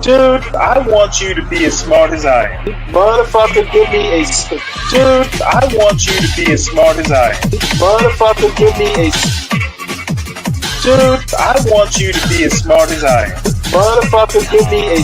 Dude, I want you to be as smart as I am. Motherfucker, give me a. Dude, I want you to be as smart as I am. Motherfucker, give me a. Dude, I want you to be as smart as I am. Motherfucker, give me a.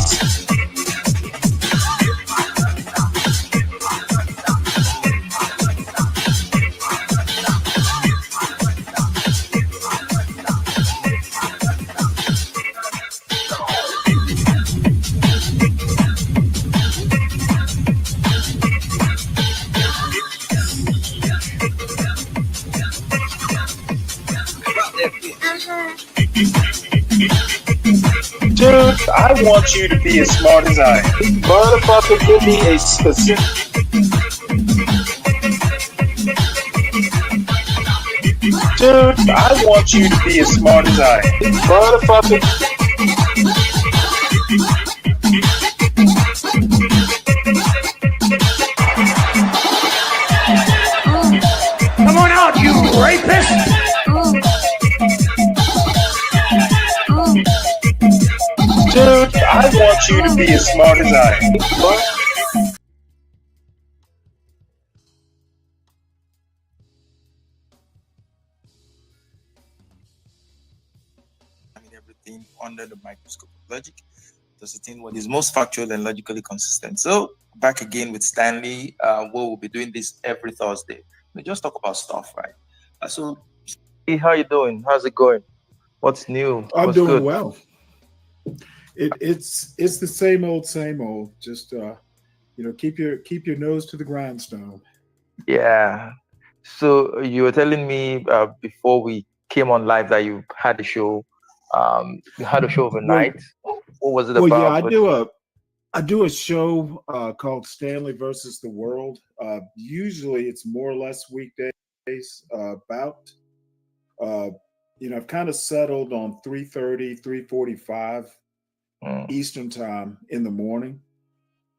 Dude, I want you to be as smart as I am. Motherfucker, give me a specific. Dude, I want you to be as smart as I am. Motherfucker. Come on out, you rapist! Dude, I want you to be as smart as I am. Everything under the microscope of logic to ascertain what is most factual and logically consistent. So back again with Stanley, where we'll be doing this every Thursday. We just talk about stuff, right? So, hey, how you doing? How's it going? What's new? I'm What's doing good? well. It's the same old. Just keep your nose to the grindstone. Yeah. So you were telling me before we came on live that you had a show. You had a show overnight. What was it about? Well, yeah, I do a show called Stanley versus the World. Usually, it's more or less weekdays. I've kind of settled on 3:30, 3:45 Eastern time in the morning,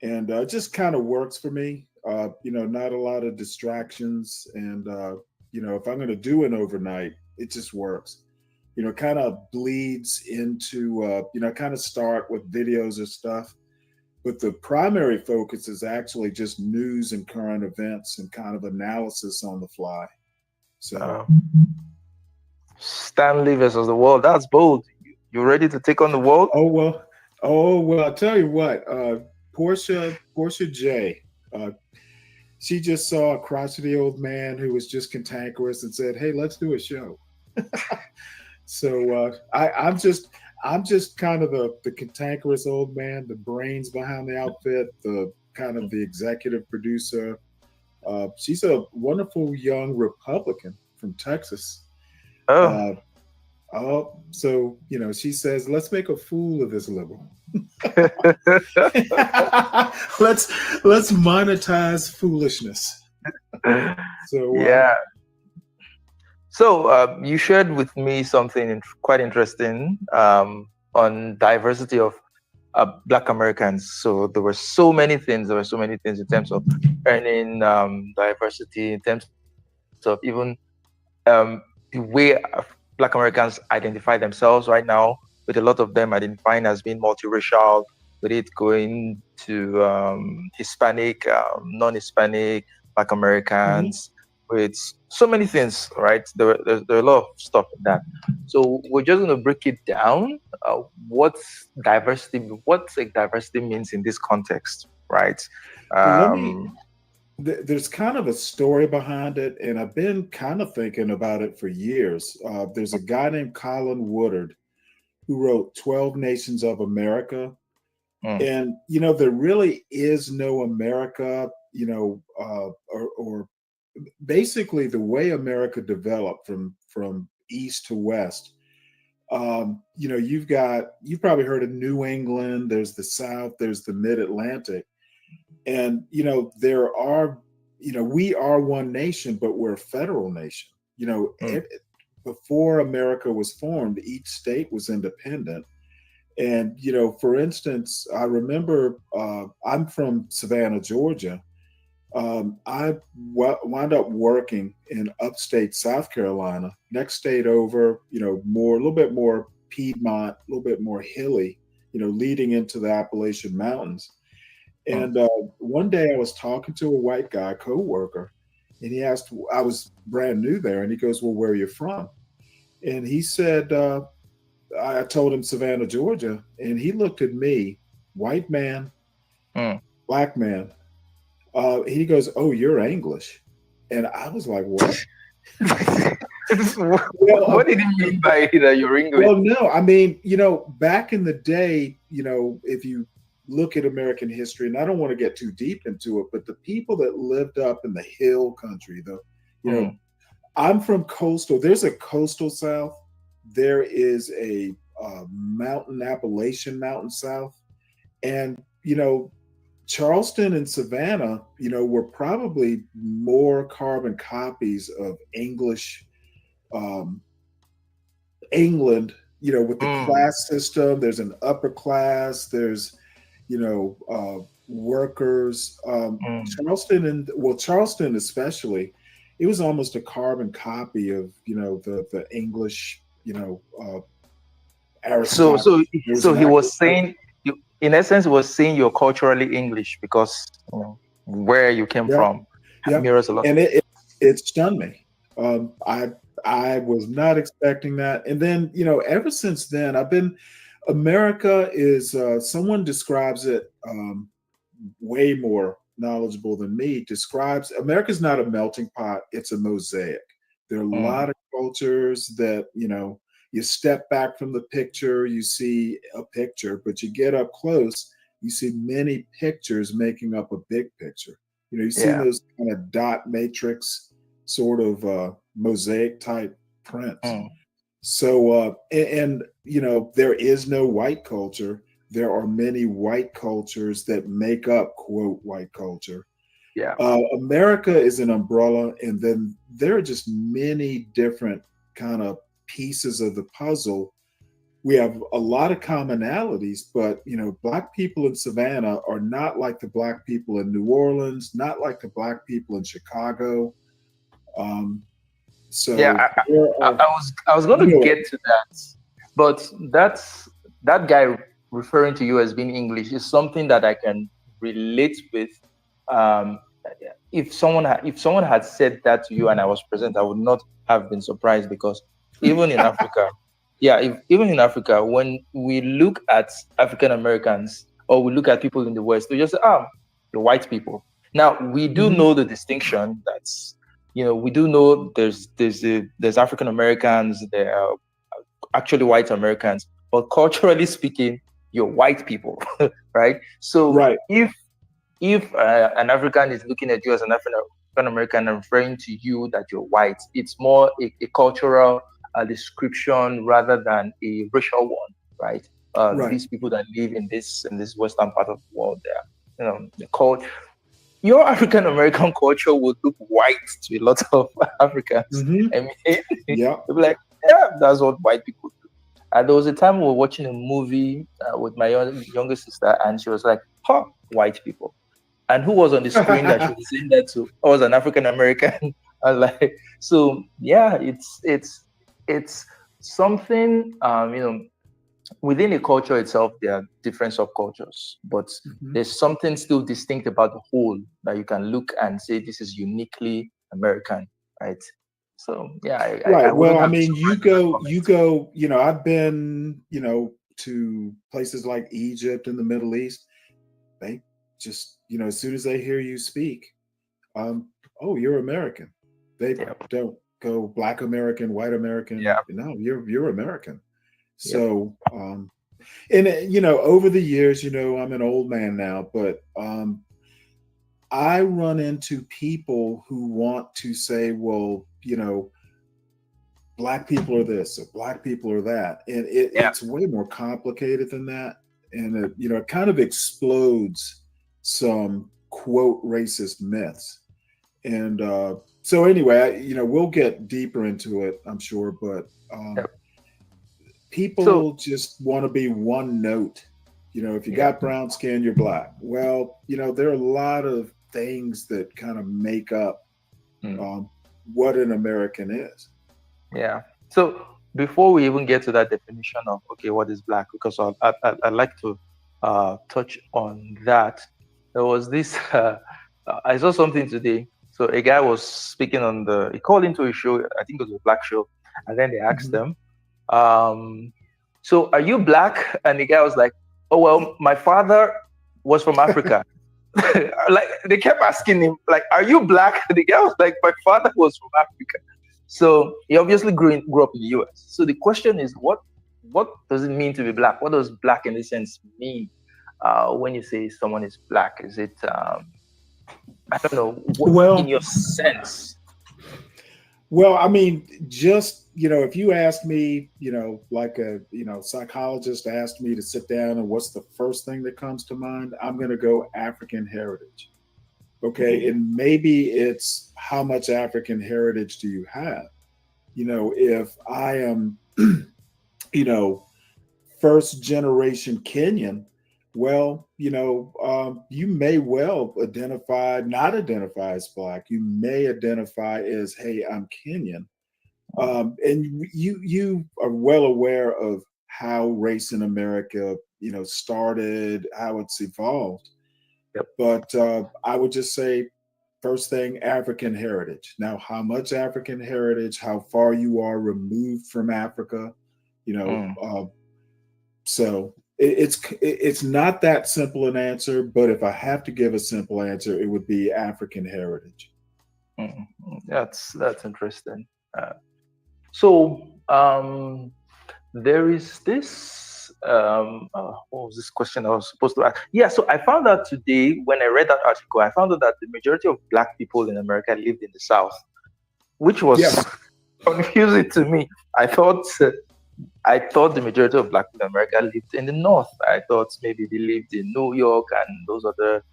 and it just kind of works for me. Not a lot of distractions, and if I'm going to do an overnight, it just works. Kind of bleeds into, kind of start with videos or stuff. But the primary focus is actually just news and current events and kind of analysis on the fly. So, Stanley versus the world. That's bold. You ready to take on the world? Oh, well, I'll tell you what, Portia J, she just saw a crotchety old man who was just cantankerous and said, "Hey, let's do a show." So I'm just kind of the cantankerous old man, the brains behind the outfit, the kind of the executive producer. She's a wonderful young Republican from Texas. So she says, "Let's make a fool of this liberal. let's monetize foolishness." So yeah. So you shared with me something quite interesting on diversity of Black Americans. So there were so many things. In terms of earning diversity, in terms of even the way Black Americans identify themselves right now, with a lot of them identifying as being multiracial, with it going to Hispanic, non-Hispanic, Black Americans. With so many things, right? There are a lot of stuff in that. So we're just going to break it down. What diversity means in this context, right? There's kind of a story behind it, and I've been kind of thinking about it for years. There's a guy named Colin Woodard who wrote 12 Nations of America. And, there really is no America, or basically the way America developed from east to west. You've probably heard of New England, there's the South, there's the Mid-Atlantic. And, there are, we are one nation, but we're a federal nation. Before America was formed, each state was independent. And, for instance, I remember I'm from Savannah, Georgia. I wound up working in upstate South Carolina, next state over, a little bit more Piedmont, a little bit more hilly leading into the Appalachian Mountains. And one day I was talking to a white guy, coworker, and he asked, I was brand new there, and he goes, "Well, where are you from?" And he said, I told him Savannah, Georgia, and he looked at me, white man, black man. He goes, "Oh, you're English," and I was like, "What?" What did he mean by that you're English? Well, no, I mean, back in the day, if you look at American history, and I don't want to get too deep into it, but the people that lived up in the hill country, I'm from coastal. There's a coastal South. There is a mountain, Appalachian mountain South. And, Charleston and Savannah, were probably more carbon copies of English England, with the class system. There's an upper class, there's, workers. Charleston especially, it was almost a carbon copy of, the English, So he was saying, in essence, he was saying you're culturally English because where you came from mirrors a lot. And it stunned me. I was not expecting that. And then, ever since then, America is, someone describes it way more knowledgeable than me, describes America's not a melting pot, it's a mosaic. There are a lot of cultures that, you step back from the picture, you see a picture, but you get up close, you see many pictures making up a big picture. You see those kind of dot matrix sort of mosaic type prints. So, there is no white culture. There are many white cultures that make up, quote, white culture. Yeah. America is an umbrella, and then there are just many different kind of pieces of the puzzle. We have a lot of commonalities, but, Black people in Savannah are not like the Black people in New Orleans, not like the Black people in Chicago. I was going to get to that, but that guy referring to you as being English is something that I can relate with. If someone had said that to you and I was present, I would not have been surprised, because even in Africa, even in Africa, when we look at African Americans or we look at people in the West, we just say, the white people. Now we do know the distinction. That's we do know there's African Americans, there are actually white Americans, but culturally speaking, you're white people, right? So if an African is looking at you as an African American and referring to you that you're white, it's more a cultural description rather than a racial one, right? These people that live in this western part of the world, your African American culture would look white to a lot of Africans. I mean, they'll be like, that's what white people do. There was a time we were watching a movie with my younger sister, and she was like, white people. And who was on the screen that she was saying that to? I was an African American. I was like, so it's something, within a culture itself, there are different subcultures, but there's something still distinct about the whole that you can look and say this is uniquely American, right? So Well, I mean, you go. I've been, to places like Egypt and the Middle East. They just, as soon as they hear you speak, you're American. They don't go Black American, white American. No, you're American. So, over the years, I'm an old man now, but I run into people who want to say, well, Black people are this or Black people are that. And it's way more complicated than that. And, it kind of explodes some, quote, racist myths. And so anyway, we'll get deeper into it, I'm sure, but people just want to be one note. If you got brown skin, you're Black. Well, there are a lot of things that kind of make up what an American is. Yeah. So before we even get to that definition of okay, what is black, because I'd like to touch on that. There was this I saw something today. So a guy was speaking on he called into a show, I think it was a black show, and then they asked them, um, so are you black? And the guy was like, oh well, my father was from Africa. Like they kept asking him, like, are you black? The guy was like, my father was from Africa. So he obviously grew up in the US. So the question is, what does it mean to be black? What does black in this sense mean? When you say someone is black, is it I don't know, what in your sense? Well, I mean, just, if you ask me, like a, psychologist asked me to sit down and what's the first thing that comes to mind, I'm going to go African heritage. Okay. And maybe it's how much African heritage do you have? If I am, first generation Kenyan, well, you may well not identify as black. You may identify as, hey, I'm Kenyan. And you are well aware of how race in America, started, how it's evolved. Yep. But I would just say, first thing, African heritage. Now, how much African heritage, how far you are removed from Africa, so it's not that simple an answer, but if I have to give a simple answer, it would be African heritage. That's interesting. So there is this. What was this question I was supposed to ask? Yeah, so I found out today when I read that article, I found out that the majority of black people in America lived in the South, which was confusing to me. I thought the majority of black people in America lived in the North. I thought maybe they lived in New York and those other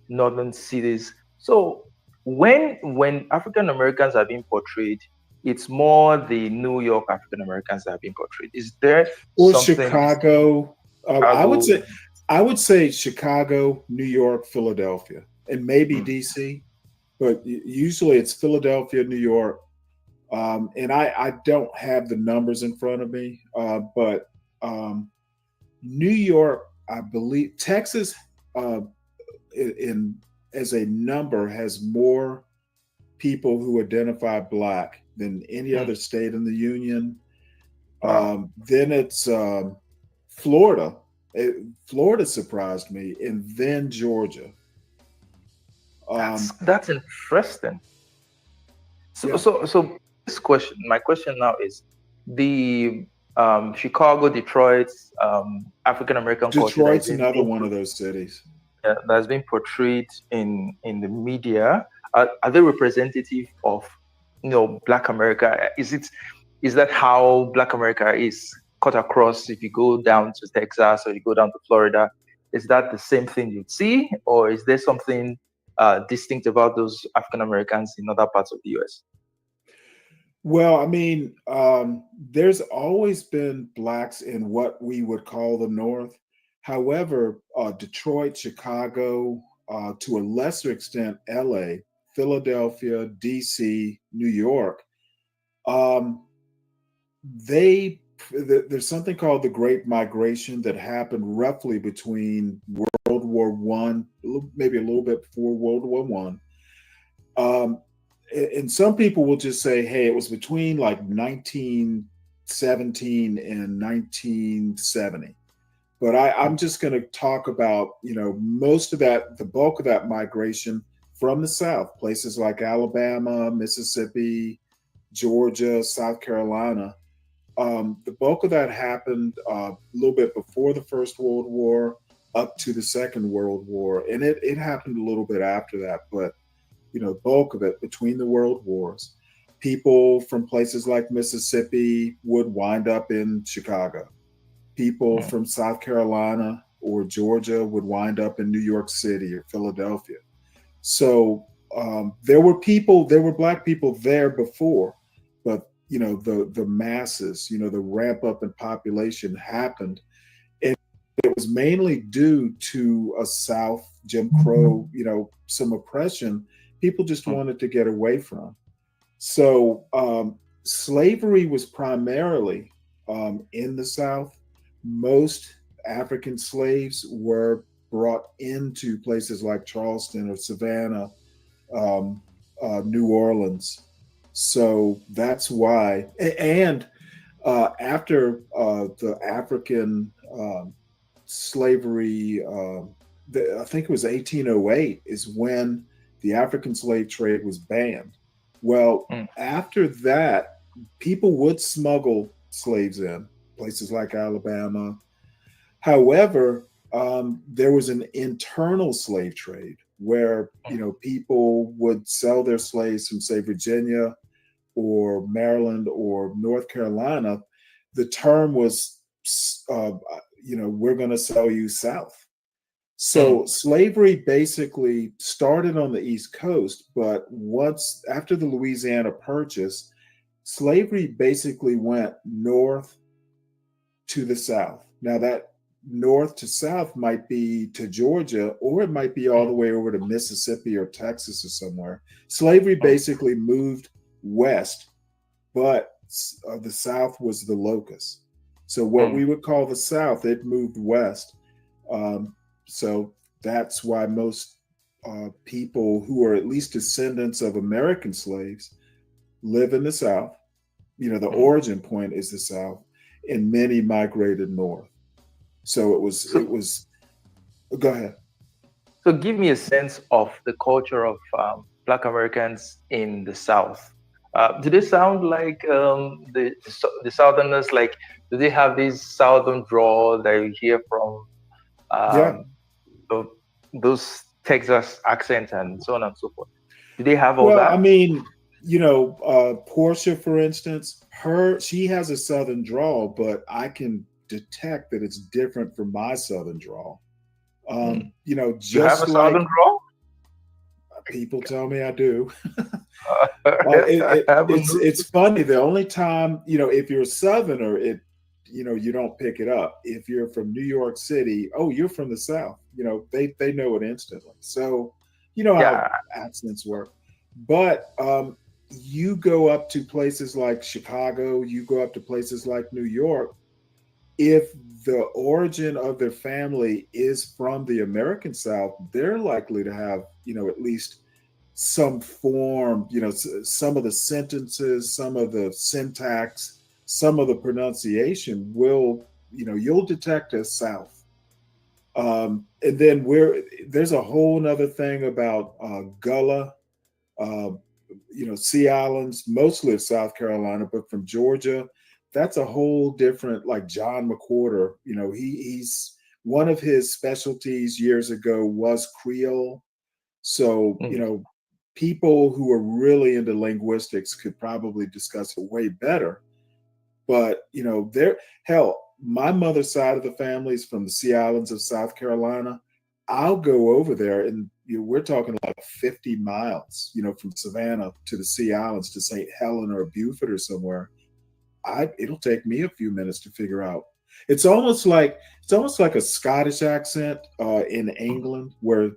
northern cities. So when African Americans are being portrayed, it's more the New York African Americans that are being portrayed. Is there something? Chicago? I would say Chicago, New York, Philadelphia, and maybe DC, but usually it's Philadelphia, New York. And I don't have the numbers in front of me, but New York, I believe, Texas, as a number, has more people who identify black than any other state in the union. Then it's Florida. Florida surprised me, and then Georgia. That's interesting. So my question now is the Chicago, Detroit, African American culture. Detroit's another one of those cities that's been portrayed in the media. Are they representative of Black America? Is that how Black America is cut across? If you go down to Texas or you go down to Florida, is that the same thing you'd see, or is there something distinct about those African Americans in other parts of the US? Well, I mean, there's always been blacks in what we would call the North. However, Detroit, Chicago, to a lesser extent, LA, Philadelphia, DC, New York, there's something called the Great Migration that happened roughly between World War One, maybe a little bit before World War One. And some people will just say, hey, it was between like 1917 and 1970. But I'm just going to talk about, most of that, the bulk of that migration from the South, places like Alabama, Mississippi, Georgia, South Carolina. The bulk of that happened a little bit before the First World War up to the Second World War. And it happened a little bit after that. But, bulk of it between the world wars, people from places like Mississippi would wind up in Chicago. People from South Carolina or Georgia would wind up in New York City or Philadelphia. So there were Black people there before, but the masses, the ramp up in population happened, and it was mainly due to a South Jim Crow, some oppression people just wanted to get away from. So slavery was primarily in the South. Most African slaves were brought into places like Charleston or Savannah, New Orleans. So that's why. And after the African slavery, I think it was 1808, is when the African slave trade was banned. Well, after that, people would smuggle slaves in places like Alabama. However, there was an internal slave trade where people would sell their slaves from, say, Virginia or Maryland or North Carolina. The term was, we're going to sell you south. So slavery basically started on the East Coast, but once after the Louisiana Purchase, slavery basically went north to the South. Now that north to south might be to Georgia, or it might be all the way over to Mississippi or Texas or somewhere. Slavery basically moved west, but the South was the locus. So what we would call the South, it moved west. So that's why most people who are at least descendants of American slaves live in the South. The origin point is the South, and many migrated north. So it was. Go ahead. So give me a sense of the culture of Black Americans in the South. Do they sound like the Southerners? Like, do they have this Southern drawl that you hear from those Texas accents and so on and so forth? Do they have all that? Well, I mean, Portia, for instance, she has a Southern drawl, but I can detect that it's different from my Southern drawl. Just you have a Southern drawl? People tell me I do. It's funny. The only time, if you're a Southerner, you don't pick it up. If you're from New York City, oh, you're from the South. They know it instantly. So, how accents work. But you go up to places like Chicago, you go up to places like New York. If the origin of their family is from the American South, they're likely to have, at least some form, some of the sentences, some of the syntax, some of the pronunciation will, you'll detect a South. And then there's a whole nother thing about Gullah, Sea Islands, mostly of South Carolina, but from Georgia. That's a whole different, like John McWhorter, he's one of his specialties years ago was Creole. So, people who are really into linguistics could probably discuss it way better. But, my mother's side of the family is from the Sea Islands of South Carolina. I'll go over there and we're talking like 50 miles, from Savannah to the Sea Islands to St. Helena or Beaufort or somewhere. It'll take me a few minutes to figure out. It's almost like a Scottish accent in England, where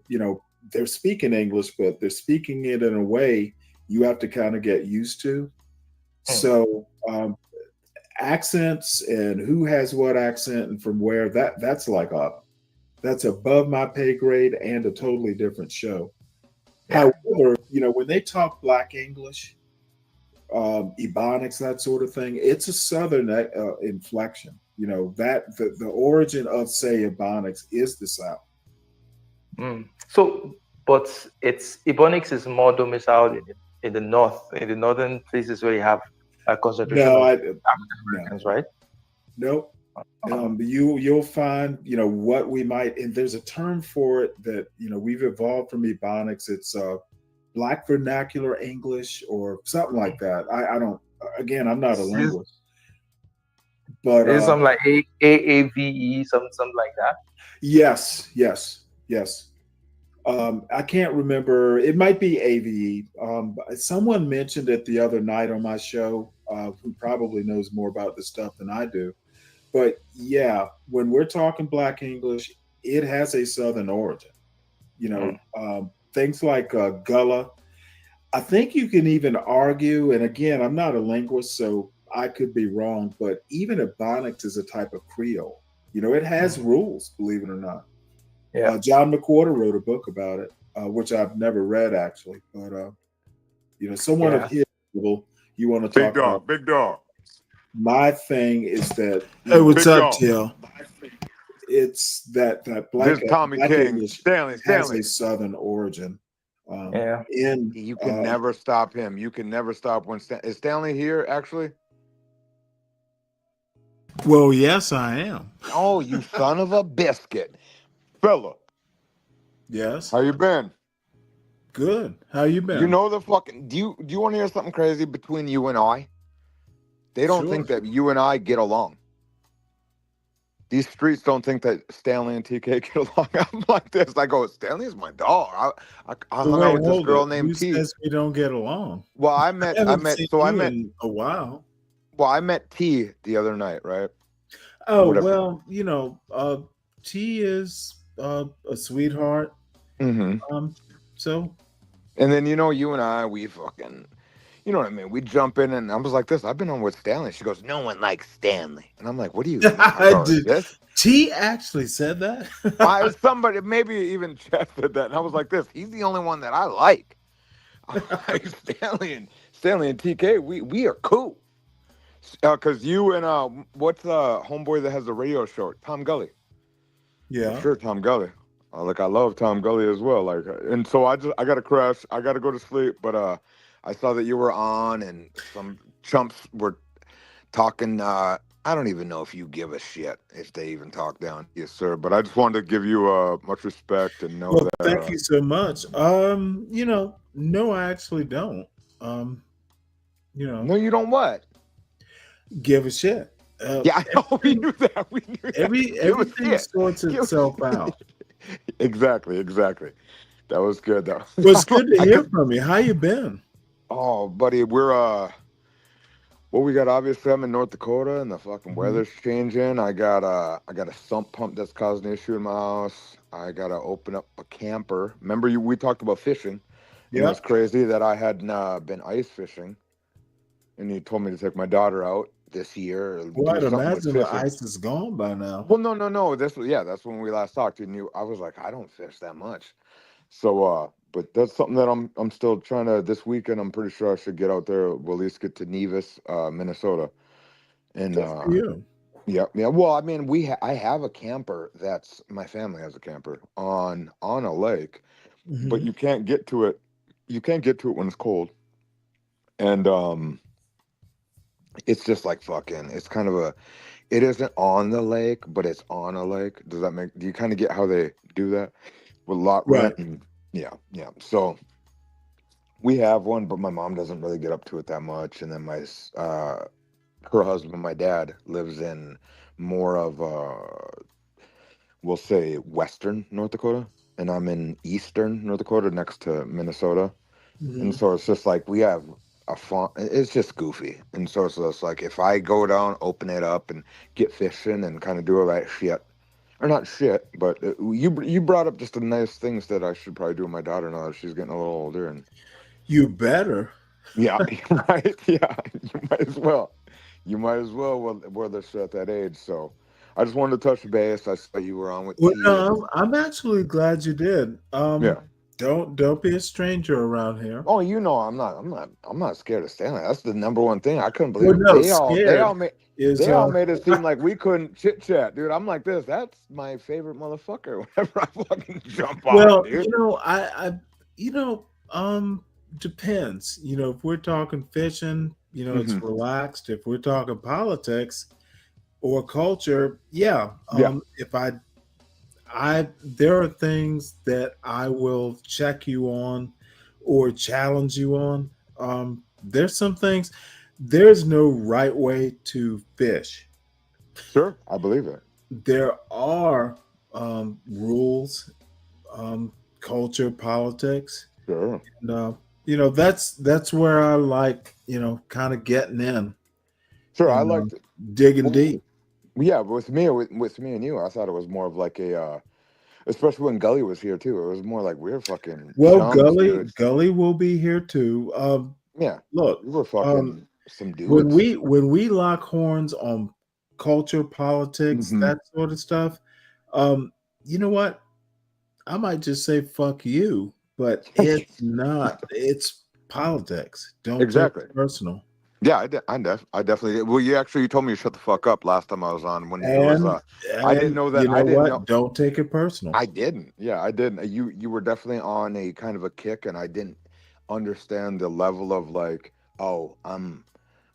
they're speaking English, but they're speaking it in a way you have to kind of get used to. So accents and who has what accent and from where, that's above my pay grade and a totally different show. However, when they talk Black English, Ebonics, that sort of thing, it's a Southern inflection. That the origin of, say, Ebonics is the South. So, but Ebonics is more domiciled in the North, in the northern places where you have a concentration of African Americans, right? Nope. You'll find, what we might, and there's a term for it that, we've evolved from Ebonics. It's Black vernacular English or something like that. I don't, again, I'm not a linguist. But there's something like AAVE, something like that. Yes. I can't remember. It might be AVE. Someone mentioned it the other night on my show, who probably knows more about this stuff than I do. But yeah, when we're talking Black English, it has a Southern origin. Things like Gullah. I think you can even argue, and again, I'm not a linguist, so I could be wrong, but even Ebonics is a type of Creole. It has rules, believe it or not. Yeah. John McWhorter wrote a book about it, which I've never read actually, but someone of Yeah. his level, you want to Big talk about. dog, big dog. My thing is that Hey, what's Big up, dog. Jill? it's that This Black Tommy King, English Stanley. has a Southern origin. Yeah. You can never stop him. You can never stop when is Stanley here actually? Well, yes, I am. Oh, you son of a biscuit, fella. Yes, How you been? good. How you been? You know the fucking. Do you want to hear something crazy between you and I? They don't Sure. think that you and I get along. These streets don't think that Stanley and TK get along. I'm like this. I go, Stanley is my dog. I hung out with this girl named T. Who says we don't get along? Well, I haven't met seen so I you met in a while. well, I met T the other night, right? Oh Whatever. well, T is a sweetheart. Mm-hmm. So And then you and I, we fucking, you know what I mean? We jump in, and I was like this. I've been on with Stanley. She goes, no one likes Stanley, and I'm like, what do you? I go, Did this? T actually said that? Somebody maybe even Jeff did that, and I was like this. He's the only one that I like. Like Stanley and TK, we are cool. Because you and what's the homeboy that has the radio show? Tom Gully. Yeah. Sure, Tom Gully. I love Tom Gully as well. Like, and so I got to crash. I got to go to sleep. But I saw that you were on, and some chumps were talking. I don't even know if you give a shit if they even talk down to you, sir. But I just wanted to give you much respect and know that. Thank you so much. No, I actually don't. No, you don't. What? Give a shit. Yeah, I know. We knew that. We knew that. Everything sorts itself out. Exactly. That was good, though. Well, it's good to hear from you. How you been? Oh, buddy, we're well, we got obviously I'm in North Dakota, and the fucking weather's changing. I got a sump pump that's causing an issue in my house. I gotta open up a camper. Remember we talked about fishing. Yeah. It was crazy that I hadn't been ice fishing, and you told me to take my daughter out this year. Well, I'd imagine the ice is gone by now. Well, no. That's when we last talked, and I was like, I don't fish that much. So, but that's something that I'm still trying to. This weekend, I'm pretty sure I should get out there. We'll at least get to Nevis, Minnesota, and yeah. Well, I mean, I have a camper. That's my family has a camper on a lake, but you can't get to it. You can't get to it when it's cold, and it's just like fucking. It's kind of it isn't on the lake, but it's on a lake. Do you kind of get how they do that? With lot rent, and yeah. So we have one, but my mom doesn't really get up to it that much. And then her husband, my dad, lives in more of we'll say western North Dakota, and I'm in eastern North Dakota, next to Minnesota. And so it's just like we have a farm. It's just goofy, and so it's just like if I go down, open it up, and get fishing, and kind of do all that shit. Or not shit, but you brought up just the nice things that I should probably do with my daughter now that she's getting a little older. And you better. Yeah, right. Yeah, you might as well. Where they're at that age. So I just wanted to touch base. I saw you were on with. Well, no, I'm actually glad you did. Yeah. Don't be a stranger around here. Oh, I'm not scared of Stanley. That's the number one thing. I couldn't believe it. They all made it seem like we couldn't chit chat, dude. I'm like this. That's my favorite motherfucker. Whenever I fucking jump on, dude. Depends. If we're talking fishing, it's relaxed. If we're talking politics or culture, if there are things that I will check you on or challenge you on. There's some things. There's no right way to fish. Sure, I believe it. There are rules, culture, politics. Sure. And, that's where I like, kind of getting in. Sure, I like digging deep. Yeah, with me and you, I thought it was more of like a especially when Gully was here too. It was more like we're fucking Well, chums, dude. Gully will be here too. Yeah, Look, we were fucking some when dudes. we lock horns on culture, politics, Mhm. that sort of stuff, you know what? I might just say fuck you, but it's not. It's politics. Don't take Exactly. it personal. Yeah, I definitely did. Well, you told me to shut the fuck up last time I was on when it was. And I didn't know that. you I know didn't know. what? Don't take it personal. I didn't. Yeah, I didn't. You were definitely on a kind of a kick, and I didn't understand the level of like, oh, I'm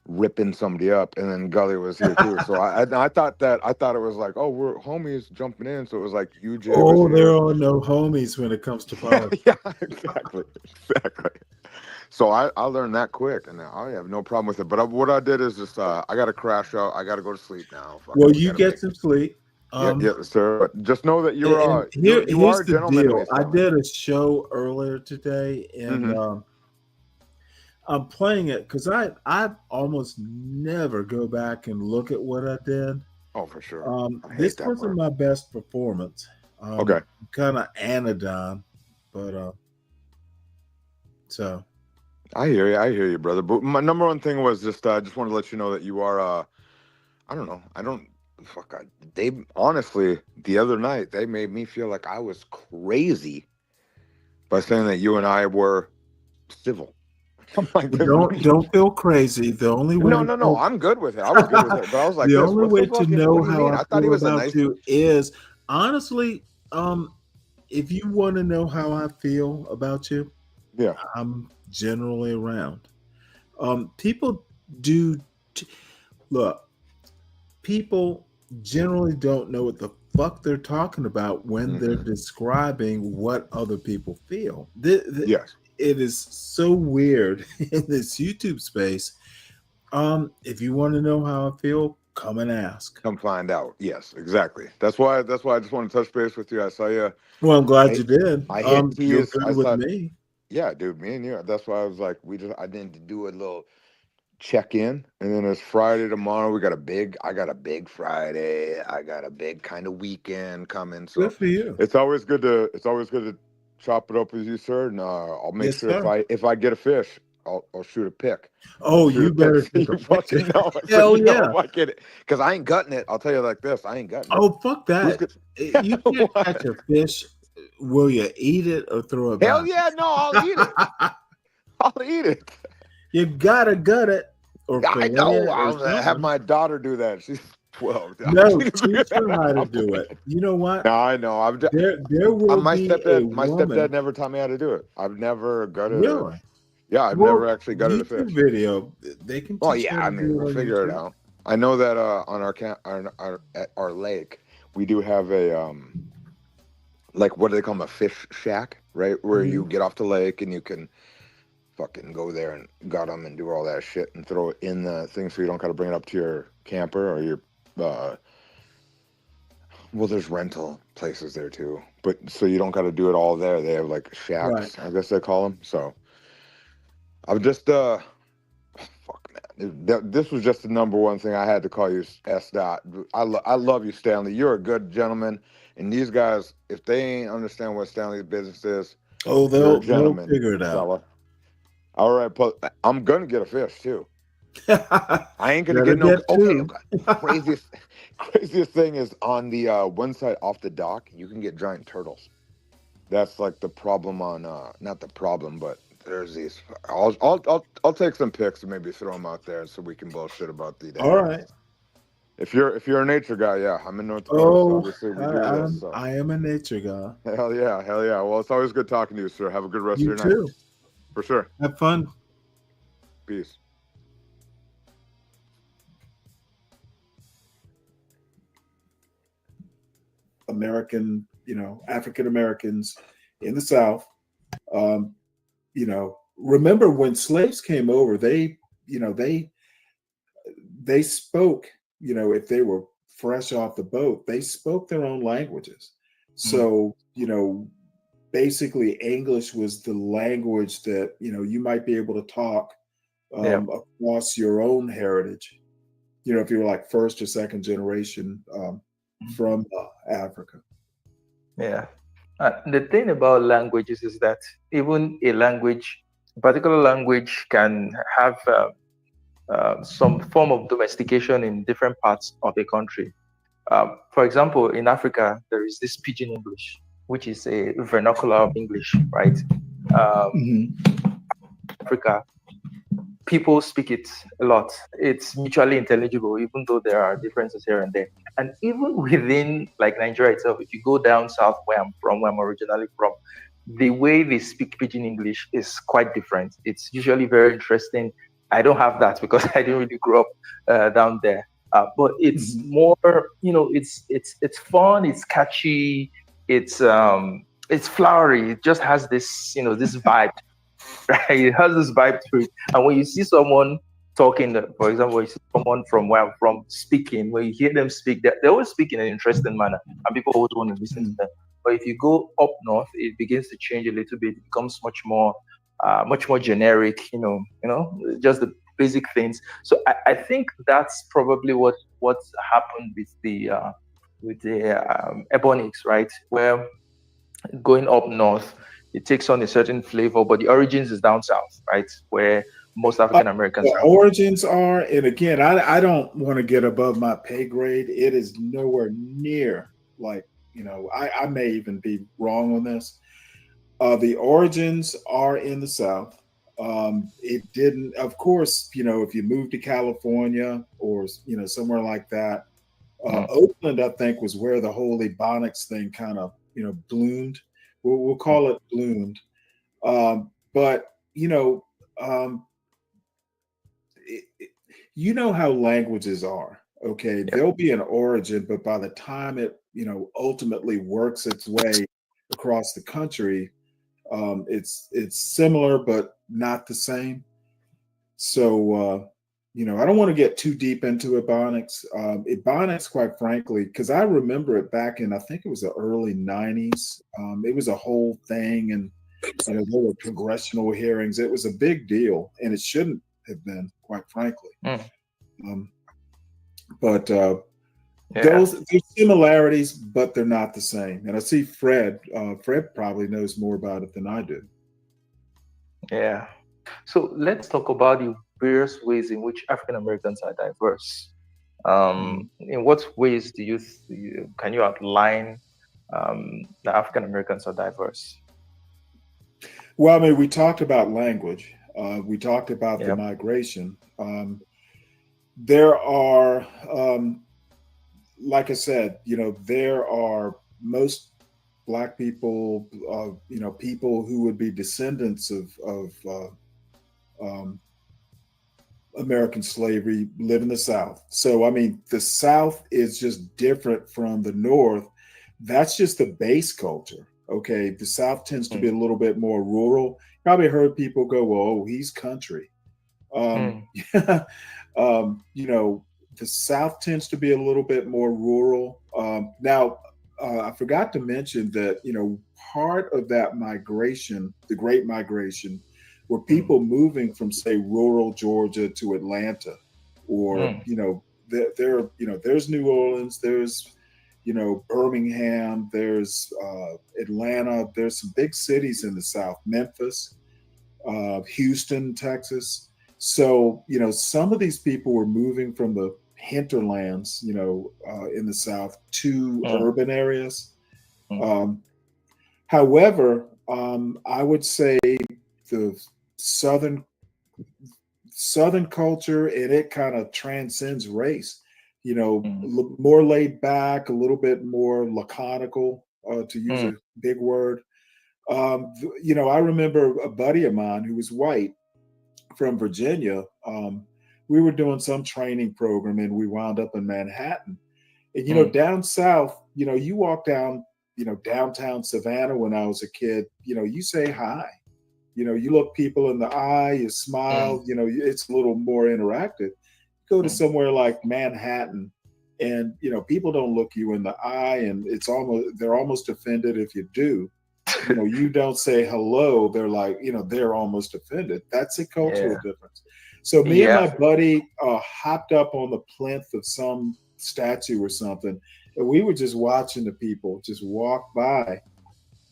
ripping somebody up, and then Gully was here too. So I thought it was like, oh, we're homies jumping in. So it was like UJ was Oh, there here. are no homies when it comes to Yeah, politics. yeah, exactly. So I learned that quick, and I have no problem with it. But what I did is just I got to crash out. I got to go to sleep now. Well, Fucking, we you got to get make. some sleep. Yeah, yeah, sir. But just know that And you are here's a the gentleman to deal. me, I Stanley. did a show earlier today, and Mm-hmm. I'm playing it because I almost never go back and look at what I did. Oh, for sure. I This hate that wasn't part. my best performance. Okay. Kind of anodyne, but so I hear you. I hear you, brother. But my number one thing was just I just wanted to let you know that you are I don't know. I don't fuck. They honestly the other night they made me feel like I was crazy by saying that you and I were civil. I'm like, don't feel crazy. The only way to no. know, I'm good with it. I was good with it, but I was like, the this. only What's the way to fucking? What know do you how mean? I I thought he feel was a about nice. you is honestly, if you want to know how I feel about you, Yeah. I'm generally around. People do look. People generally don't know what the fuck they're talking about when they're Mm-hmm. describing what other people feel. Yes. It is so weird in this YouTube space. If you want to know how I feel, come and ask. Come find out. Yes, exactly. That's why. That's why I just want to touch base with you. I saw you. Well, I'm glad I you did. I hit You're tease. good I with thought, me. yeah, dude, me and you. That's why I was like, I didn't do a little check in, and then it's Friday tomorrow. I got a big Friday. I got a big kind of weekend coming. Good So for you. it's always good to chop it up with you, sir. And I'll make Yes, sure sir. if I get a fish, I'll shoot a pick. I'll Oh, shoot a you pick better so take a you picture. fucking know. So Hell you know yeah. if I get it, because I ain't gutting it. I'll tell you like this, I ain't gutting it. Oh, fuck Who's that. good? You can't What? catch a fish. Will you eat it or throw it Hell back? yeah, no, I'll eat it. I'll eat it. You gotta gut it or I fillet know. it or I'll have something. my daughter do that. She's 12. No, teach her how to I'm do it. playing. You know what? No, I know. There will My be a stepdad. My stepdad woman. never taught me how to do it. I've never gutted a. Really? Yeah, I've never Well, actually gutted a YouTube fish. video. They can Oh teach you yeah, how I to mean do it we'll on figure it YouTube. out. I know that on our camp, at our lake, we do have a like what do they call them, a fish shack, right? Where you Mhm. get off the lake and you can fucking go there and gut them and do all that shit and throw it in the thing so you don't got to bring it up to your camper or your well, there's rental places there too, but so you don't got to do it all there. They have like Right. shacks, I guess they call them. So I've just fuck man, this was just the number one thing I had to call you S dot. I love you, Stanley. You're a good gentleman, and these guys, if they ain't understand what Stanley's business is, Oh, you're a they'll gentleman, figure it out. fella. All right, I'm gonna get a fish too. I ain't gonna Better get no. get Okay, two. craziest thing is on the one side off the dock, you can get giant turtles. That's like the problem on not the problem, but there's these. I'll take some pics and maybe throw them out there so we can bullshit about the All damn. right. If you're a nature guy, yeah, I'm in North Dakota, so Oh, obviously we do this. So I am a nature guy. hell yeah, hell yeah. Well, it's always good talking to you, sir. Have a good rest of You your night, too. for sure. Have fun. Peace. American, African Americans in the South. Um, remember when slaves came over, they spoke, if they were fresh off the boat, they spoke their own languages. So, basically English was the language that, you might be able to talk Yeah. across your own heritage. If you were like first or second generation from Africa. Yeah. The thing about languages is that even a language, particular language, can have some form of domestication in different parts of a country. For example, in Africa, there is this pidgin English, which is a vernacular of English, right? Um, Hmm. Africa, people speak it a lot. It's mutually intelligible, even though there are differences here and there. And even within like Nigeria itself, if you go down south where I'm from, where I'm originally from, the way they speak pidgin English is quite different. It's usually very interesting. I don't have that because I didn't really grow up down there. But it's Hmm. more, it's fun, it's catchy, it's flowery. It just has this, this vibe. Right? It has this vibe to it. And when you see someone talking, for example, you see someone from where I'm from speaking, when you hear them speak, they always speak in an interesting manner, and people always want to listen to them. But if you go up north, it begins to change a little bit. It becomes much more generic. Just the basic things. So I think that's probably what's happened with the Ebonics, right? Where going up north, it takes on a certain flavor, but the origins is down south, right? Where most African Americans The are. origins are, and again, I don't want to get above my pay grade. It is nowhere near like, I may even be wrong on this. The origins are in the South. It didn't, of course, if you move to California or, somewhere like that, Mm, Oakland, I think, was where the whole Ebonics thing kind of, bloomed. We'll mm, call it bloomed. But, um, you know how languages are. Okay, yep. there'll be an origin, but by the time it, ultimately works its way across the country, it's similar but not the same. So I don't want to get too deep into Ebonics. Ebonics, quite frankly, because I remember it back in, I think it was the early '90s. It was a whole thing, and there were congressional hearings. It was a big deal, and it shouldn't have been, quite frankly. Mm, Um, but yeah. there's similarities, but they're not the same. And I see Fred. Fred probably knows more about it than I do. Yeah. So let's talk about the various ways in which African Americans are diverse. Mhm. In what ways can you outline the African Americans are diverse? Well, I mean, we talked about language. We talked about the Yep. migration. There are, like I said, there are most Black people, people who would be descendants of um, American slavery live in the South. So, I mean, the South is just different from the North. That's just the base culture. Okay. The South tends to be Mm, a little bit more rural. Probably heard people go, well, oh, he's country. Um, mm, the South tends to be a little bit more rural. Now, I forgot to mention that, part of that migration, the Great Migration, were mm, people moving from, say, rural Georgia to Atlanta, or, mm, there's New Orleans, there's, Birmingham, there's Atlanta, there's some big cities in the South, Memphis, Houston, Texas. So, some of these people were moving from the hinterlands, in the South to mm, urban areas. mm, Um, However, I would say the southern southern culture, and it kind of transcends race. mm, More laid back, a little bit more laconical, to use mm, a big word. I remember a buddy of mine who was white from Virginia. We were doing some training program, and we wound up in Manhattan. And mm, down south, you walk down, downtown Savannah when I was a kid. You say hi. You look people in the eye, you mm, smile. It's a little more interactive. Go to mm. somewhere like Manhattan, and people don't look you in the eye, and they're almost offended if you do. You don't say hello, they're like, they're almost offended. That's a cultural Yeah. difference. So me and Yeah. my buddy hopped up on the plinth of some statue or something, And we were just watching the people just walk by,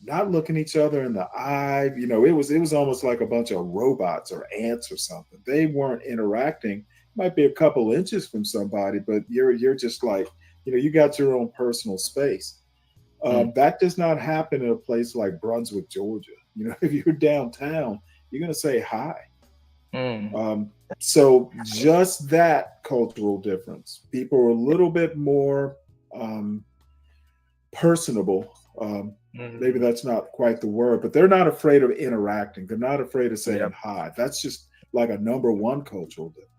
not looking each other in the eye. It was almost like a bunch of robots or ants or something. They weren't interacting. Might be a couple inches from somebody, but you're just like, you got your own personal space. That does not happen in a place like Brunswick, Georgia. If you're downtown, you're going to say hi. So just that cultural difference. People are a little bit more personable. Maybe that's not quite the word, but they're not afraid of interacting. They're not afraid of saying hi. That's just like a number one cultural difference.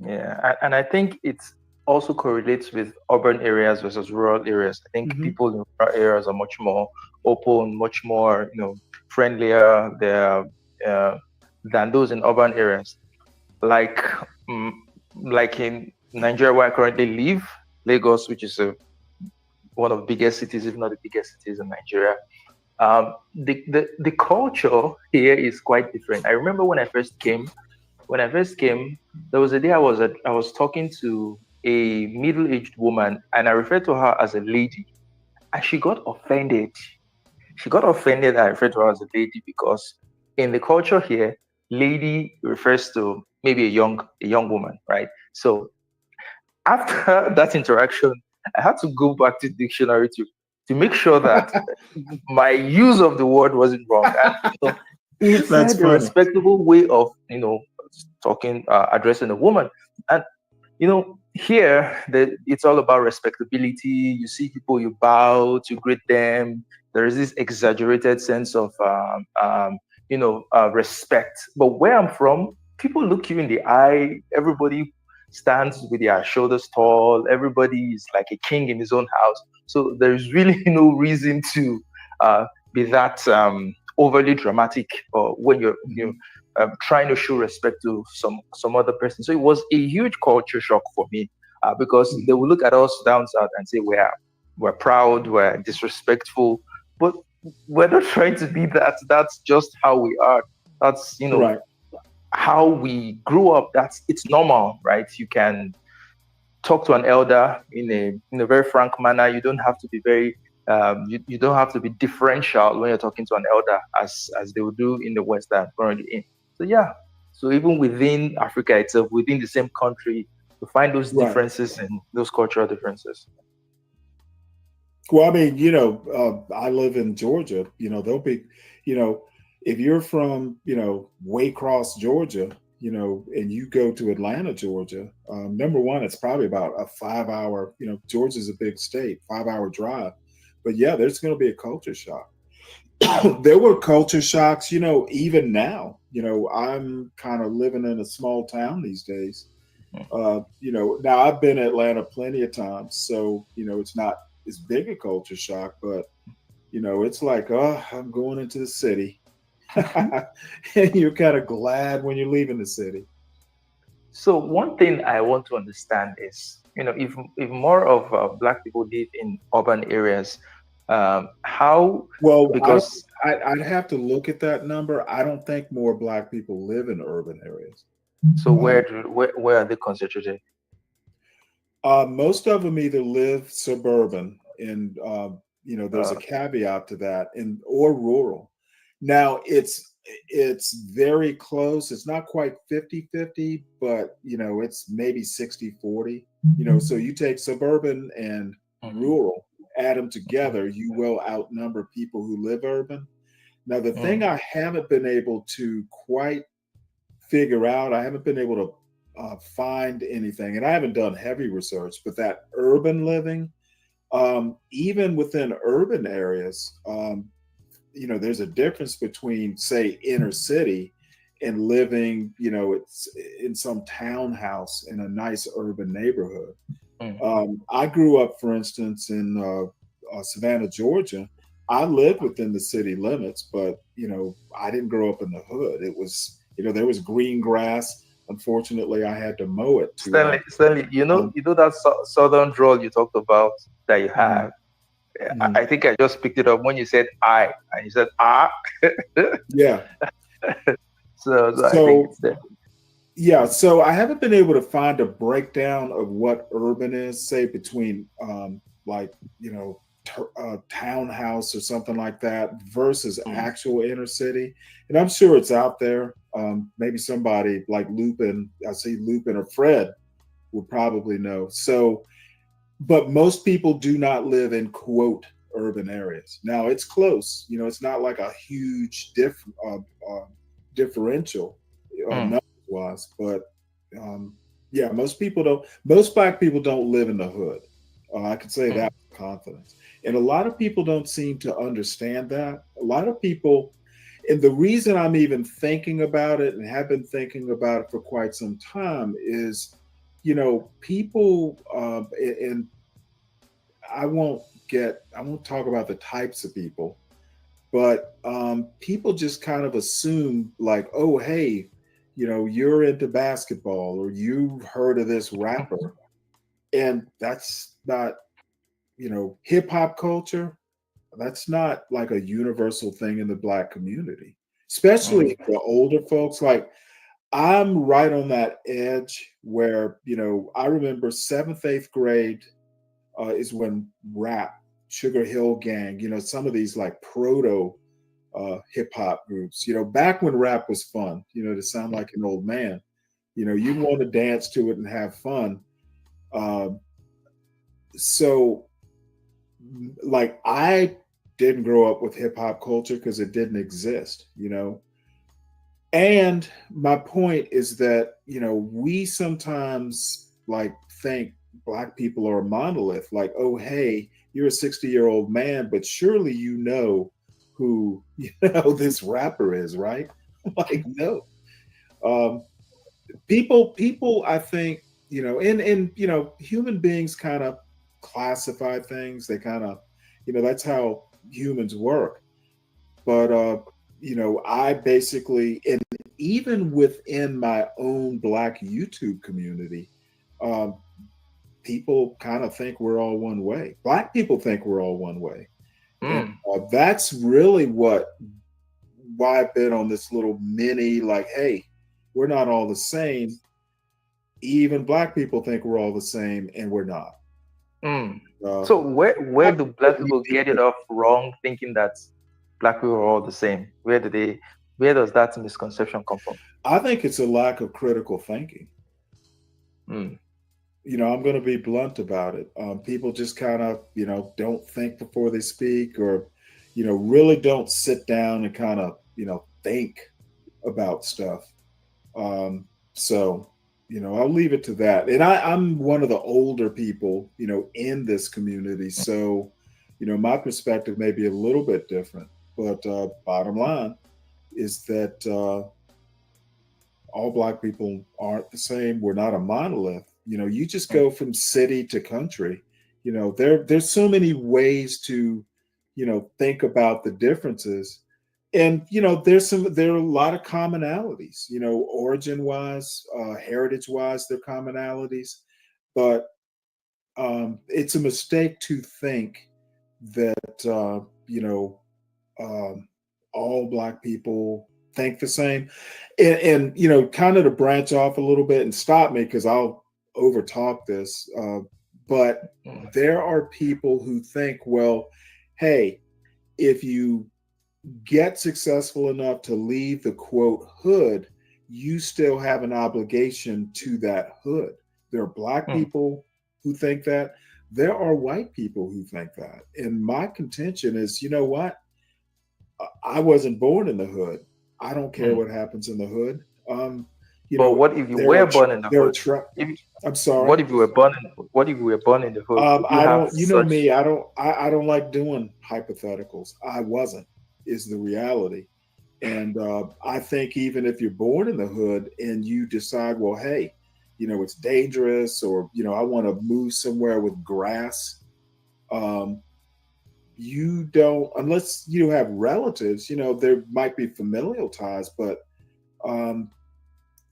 Yeah, and I think it also correlates with urban areas versus rural areas. I think people in rural areas are much more open, much more, friendlier than those in urban areas. Like in Nigeria, where I currently live, Lagos, which is one of the biggest cities, if not the biggest cities in Nigeria. The culture here is quite different. I remember when I first came, there was a day I was talking to a middle-aged woman, and I referred to her as a lady, and she got offended. She got offended that I referred to her as a lady because in the culture here, lady refers to maybe a young woman, right? So after that interaction, I had to go back to the dictionary to make sure that my use of the word wasn't wrong. And, That's a funny. respectable way of talking, addressing a woman. And here it's all about respectability. You see people, you bow to greet them. There is this exaggerated sense of respect. But where I'm from, people look you in the eye. Everybody stands with their shoulders tall. Everybody is like a king in his own house. So there's really no reason to be that overly dramatic, or when you're trying to show respect to some other person. So it was a huge culture shock for me because they will look at us down south and say we're proud, we're disrespectful, but we're not trying to be that. That's just how we are. That's Right. how we grew up. It's normal, right? You can talk to an elder in a very frank manner. You don't have to be very you don't have to be differential when you're talking to an elder as they would do in the West that I'm currently in. So yeah. So even within Africa itself, within the same country, you find those Right. differences and those cultural differences. Well, I mean, I live in Georgia. There'll be, if you're from, Waycross, Georgia, and you go to Atlanta, Georgia, number one, it's probably about a 5-hour, Georgia's a big state, 5-hour drive. But yeah, there's going to be a culture shock. There were culture shocks, even now. I'm kind of living in a small town these days. Now I've been in Atlanta plenty of times, so it's not as big a culture shock, but it's like, oh, I'm going into the city. And you're kind of glad when you're leaving the city. So one thing I want to understand is, if more of Black people live in urban areas, how? Well, Because I'd have to look at that number. I don't think more Black people live in urban areas. so where are they concentrated? Most of them either live suburban, and there's a caveat to that, or rural. Now it's very close. It's not quite 50-50, but it's maybe 60-40. So you take suburban and rural, add them together, you will outnumber people who live urban. Now the thing I haven't been able to quite figure out, I haven't been able to find anything, and I haven't done heavy research, but that urban living, even within urban areas, there's a difference between, say, inner city and living, it's in some townhouse in a nice urban neighborhood. I grew up, for instance, in Savannah, Georgia. I lived within the city limits, but I didn't grow up in the hood. It was, there was green grass. Unfortunately, I had to mow it. Stanley, that southern drawl you talked about that you have. I think I just picked it up when you said "I" and you said "ah." Yeah. So I think it's there. Yeah, so I haven't been able to find a breakdown of what urban is, say between like, townhouse or something like that versus actual inner city. And I'm sure it's out there. Maybe somebody like Lupin, I see Lupin or Fred would probably know. So, but most people do not live in quote urban areas. Now it's close. It's not like a huge differential numbers wise, but yeah, most people don't. Most Black people don't live in the hood. I can say that with confidence. And a lot of people don't seem to understand that. A lot of people, and the reason I'm even thinking about it and have been thinking about it for quite some time is, people, and I won't talk about the types of people, but people just kind of assume like, oh, hey, you're into basketball or you've heard of this rapper. And that's not, hip hop culture. That's not like a universal thing in the Black community, especially the older folks. Like I'm right on that edge where, I remember seventh, eighth grade is when rap, Sugar Hill Gang, some of these like proto hip hop groups, back when rap was fun, to sound like an old man, you'd want to dance to it and have fun. So like I didn't grow up with hip hop culture because it didn't exist, And my point is that, we sometimes like think Black people are a monolith, like, oh, hey, you're a 60-year-old man, but surely you know who, this rapper is, right? Like, no. People, I think, and human beings kind of classify things. They kind of, that's how humans work. But I basically, and even within my own Black YouTube community, people kind of think we're all one way. Black people think we're all one way. And that's really why I've been on this little mini, like, hey, we're not all the same. Even Black people think we're all the same, and we're not. So where do Black people get it off wrong, thinking that Black people are all the same? Where does that misconception come from? I think it's a lack of critical thinking. I'm going to be blunt about it. People just kind of, don't think before they speak, or, really don't sit down and kind of, think about stuff. So, I'll leave it to that. And I'm one of the older people, in this community. So, my perspective may be a little bit different. But bottom line is that all Black people aren't the same. We're not a monolith. You just go from city to country. There's so many ways to, think about the differences. And, there are a lot of commonalities, origin wise, heritage wise, there are commonalities. But it's a mistake to think that, all Black people think the same. And kind of to branch off a little bit and stop me because I'll overtalk this. But there are people who think, well, hey, if you get successful enough to leave the quote hood, you still have an obligation to that hood. There are Black people who think that. There are white people who think that. And my contention is, you know what? I wasn't born in the hood. I don't care what happens in the hood. But what if you were born in the hood? I'm sorry. What if you were born in the hood? I don't. You know me. I don't like doing hypotheticals. I wasn't. Is the reality. And I think even if you're born in the hood and you decide, well, hey, it's dangerous, or I want to move somewhere with grass. You don't, unless you have relatives. There might be familial ties, but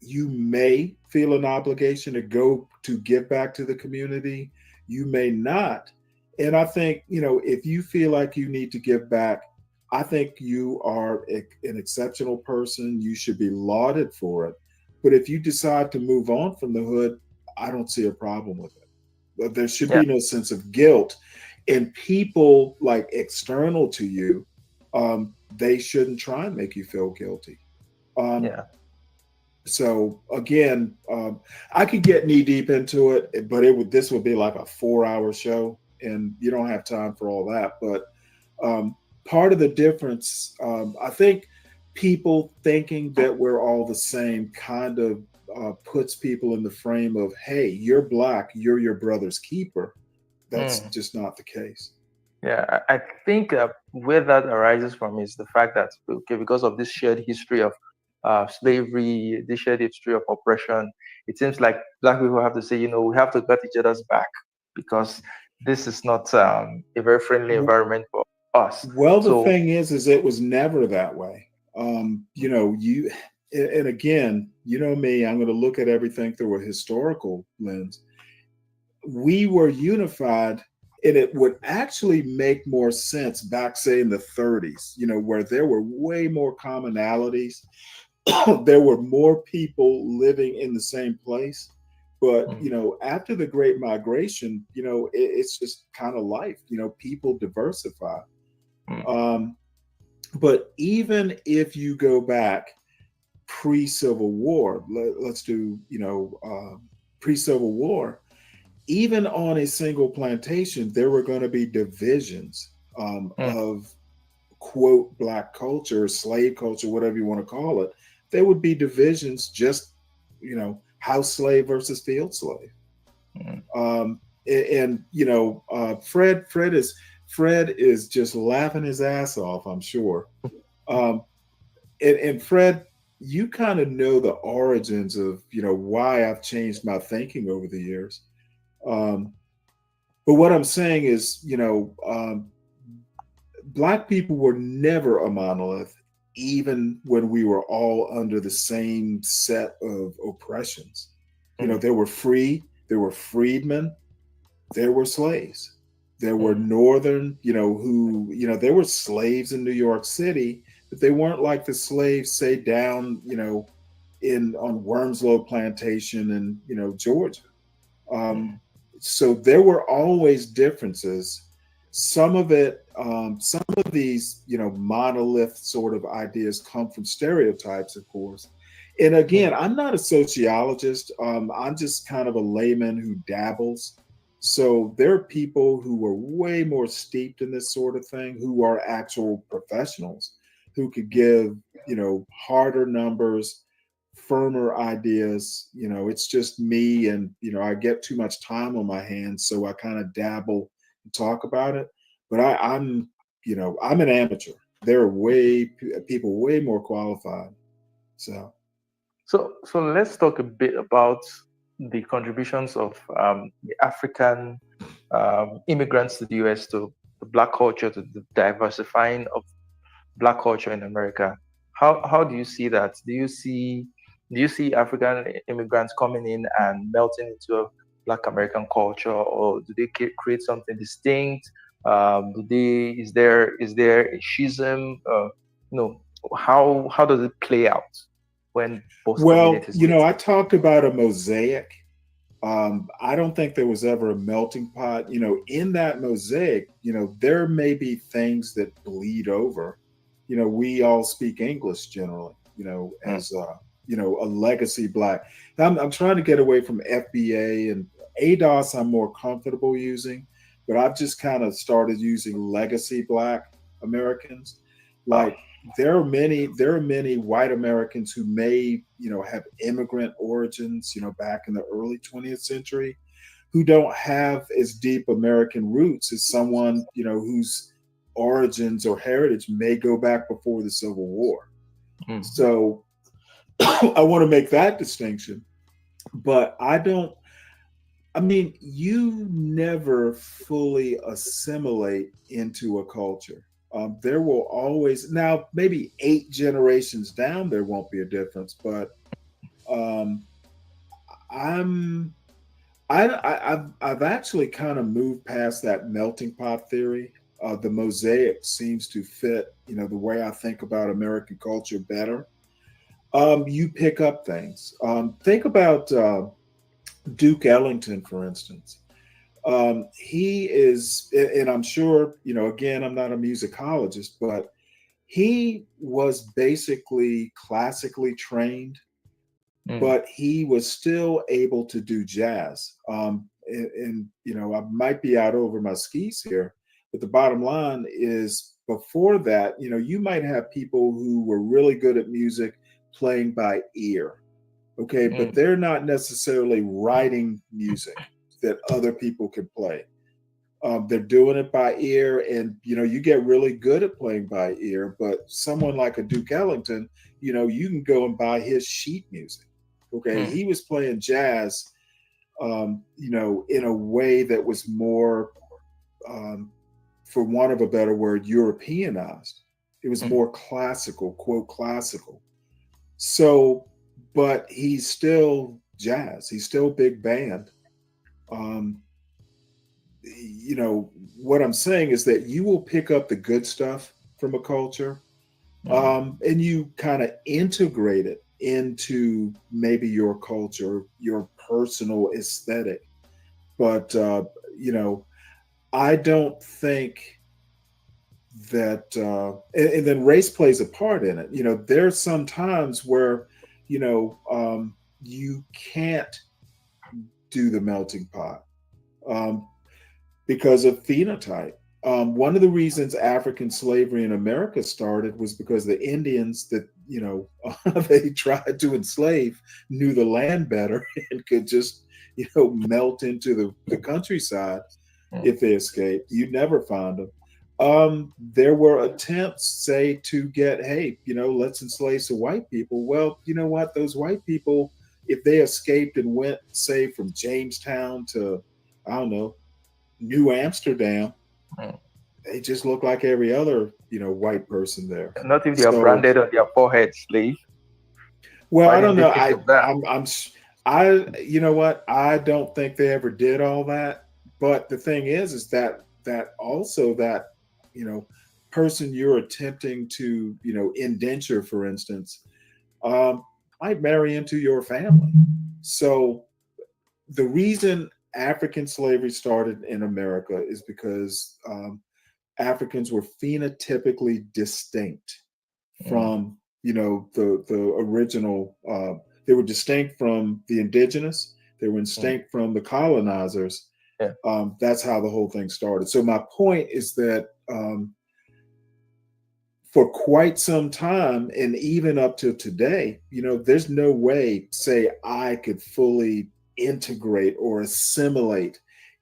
you may feel an obligation to give back to the community. You may not. And I think, if you feel like you need to give back, I think you are an exceptional person. You should be lauded for it. But if you decide to move on from the hood, I don't see a problem with it. There should be no sense of guilt. And people like external to you, they shouldn't try and make you feel guilty. So again, I could get knee deep into it, but this would be like a 4-hour show, and you don't have time for all that. But part of the difference, I think, people thinking that we're all the same kind of puts people in the frame of, hey, you're black, you're your brother's keeper. That's just not the case. Yeah, I think where that arises from is the fact that, okay, because of this shared history of slavery, this shared history of oppression, it seems like black people have to say, we have to get each other's back because this is not a very friendly environment for us. Well, the thing is it was never that way. And again, you know me, I'm going to look at everything through a historical lens. We were unified, and it would actually make more sense back, say, in the 30s, where there were way more commonalities. There were more people living in the same place. But, after the Great Migration, it's just kind of life. People diversify. But even if you go back pre-Civil War, let's do, pre-Civil War, even on a single plantation, there were going to be divisions of, quote, black culture, slave culture, whatever you want to call it. There would be divisions, just, house slave versus field slave. Fred is just laughing his ass off, I'm sure. And Fred, you kind of know the origins of, why I've changed my thinking over the years. But what I'm saying is, black people were never a monolith, even when we were all under the same set of oppressions. There were free, there were freedmen, there were slaves. There were Northern, there were slaves in New York City, but they weren't like the slaves, say, down, on Wormslow Plantation in, Georgia. So there were always differences. Some of these, monolith sort of ideas come from stereotypes, of course. And again, I'm not a sociologist. I'm just kind of a layman who dabbles. So there are people who are way more steeped in this sort of thing, who are actual professionals, who could give, harder numbers, firmer ideas. It's just me, and, I get too much time on my hands, so I kind of dabble and talk about it. But I'm an amateur. There are people way more qualified. So let's talk a bit about the contributions of the African immigrants to the US, to the black culture, to the diversifying of black culture in America. How do you see that? Do you see African immigrants coming in and melting into a black American culture, or do they create something distinct? Is there a schism? How does it play out when both communities? I talked about a mosaic. I don't think there was ever a melting pot. In that mosaic, there may be things that bleed over. We all speak English generally, as a legacy black. I'm trying to get away from FBA and ADOS. I'm more comfortable using, but I've just kind of started using legacy black Americans. Like there are many white Americans who may, have immigrant origins, back in the early 20th century, who don't have as deep American roots as someone, whose origins or heritage may go back before the Civil War. So I want to make that distinction, but you never fully assimilate into a culture. There will always, now maybe 8 generations down, there won't be a difference, but I've actually kind of moved past that melting pot theory. The mosaic seems to fit, the way I think about American culture better. You pick up things. Think about Duke Ellington, for instance. He is, and I'm sure, again, I'm not a musicologist, but he was basically classically trained, but he was still able to do jazz. And I might be out over my skis here, but the bottom line is before that, you might have people who were really good at music playing by ear. Okay, but they're not necessarily writing music that other people can play. They're doing it by ear, and you get really good at playing by ear. But someone like a Duke Ellington, you can go and buy his sheet music. Okay, he was playing jazz, in a way that was more, for want of a better word, Europeanized. It was more classical, quote classical. So, but he's still jazz. He's still big band. What I'm saying is that you will pick up the good stuff from a culture, and you kind of integrate it into maybe your culture, your personal aesthetic. But, I don't think that, and then race plays a part in it. There's some times where, you can't do the melting pot. Because of phenotype. One of the reasons African slavery in America started was because the Indians that, they tried to enslave knew the land better and could just, melt into the countryside if they escaped. You'd never find them. There were attempts, say, to get, hey, let's enslave some white people. Well, you know what? Those white people, if they escaped and went, say, from Jamestown to, I don't know, New Amsterdam, they just look like every other, white person there. Not if they are branded on their forehead, slave. Well, I don't know. You know what? I don't think they ever did all that. But the thing is that also that, person you're attempting to, indenture, for instance, might marry into your family. So the reason African slavery started in America is because Africans were phenotypically distinct from, the original. They were distinct from the indigenous. They were distinct from the colonizers. Yeah. That's how the whole thing started. So my point is that for quite some time, and even up to today, there's no way, say, I could fully integrate or assimilate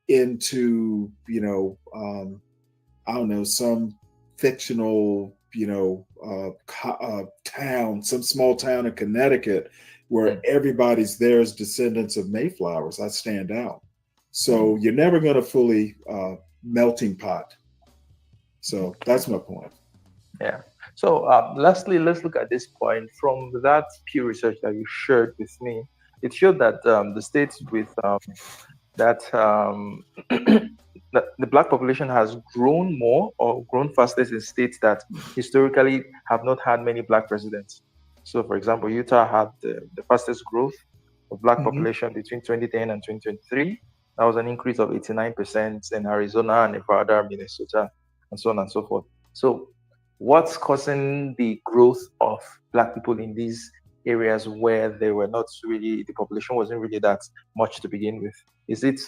into, I don't know, some fictional, town, some small town in Connecticut where everybody's there as descendants of Mayflowers. I stand out. So you're never going to fully melting pot. So that's my point. Yeah. So lastly, let's look at this point. From that Pew research that you shared with me, it showed that the states with that the black population has grown more or grown fastest in states that historically have not had many black residents. So, for example, Utah had the fastest growth of black population between 2010 and 2023. That was an increase of 89% in Arizona, Nevada, Minnesota, and so on and so forth. So, what's causing the growth of black people in these areas where they were not really, the population wasn't really that much to begin with? Is it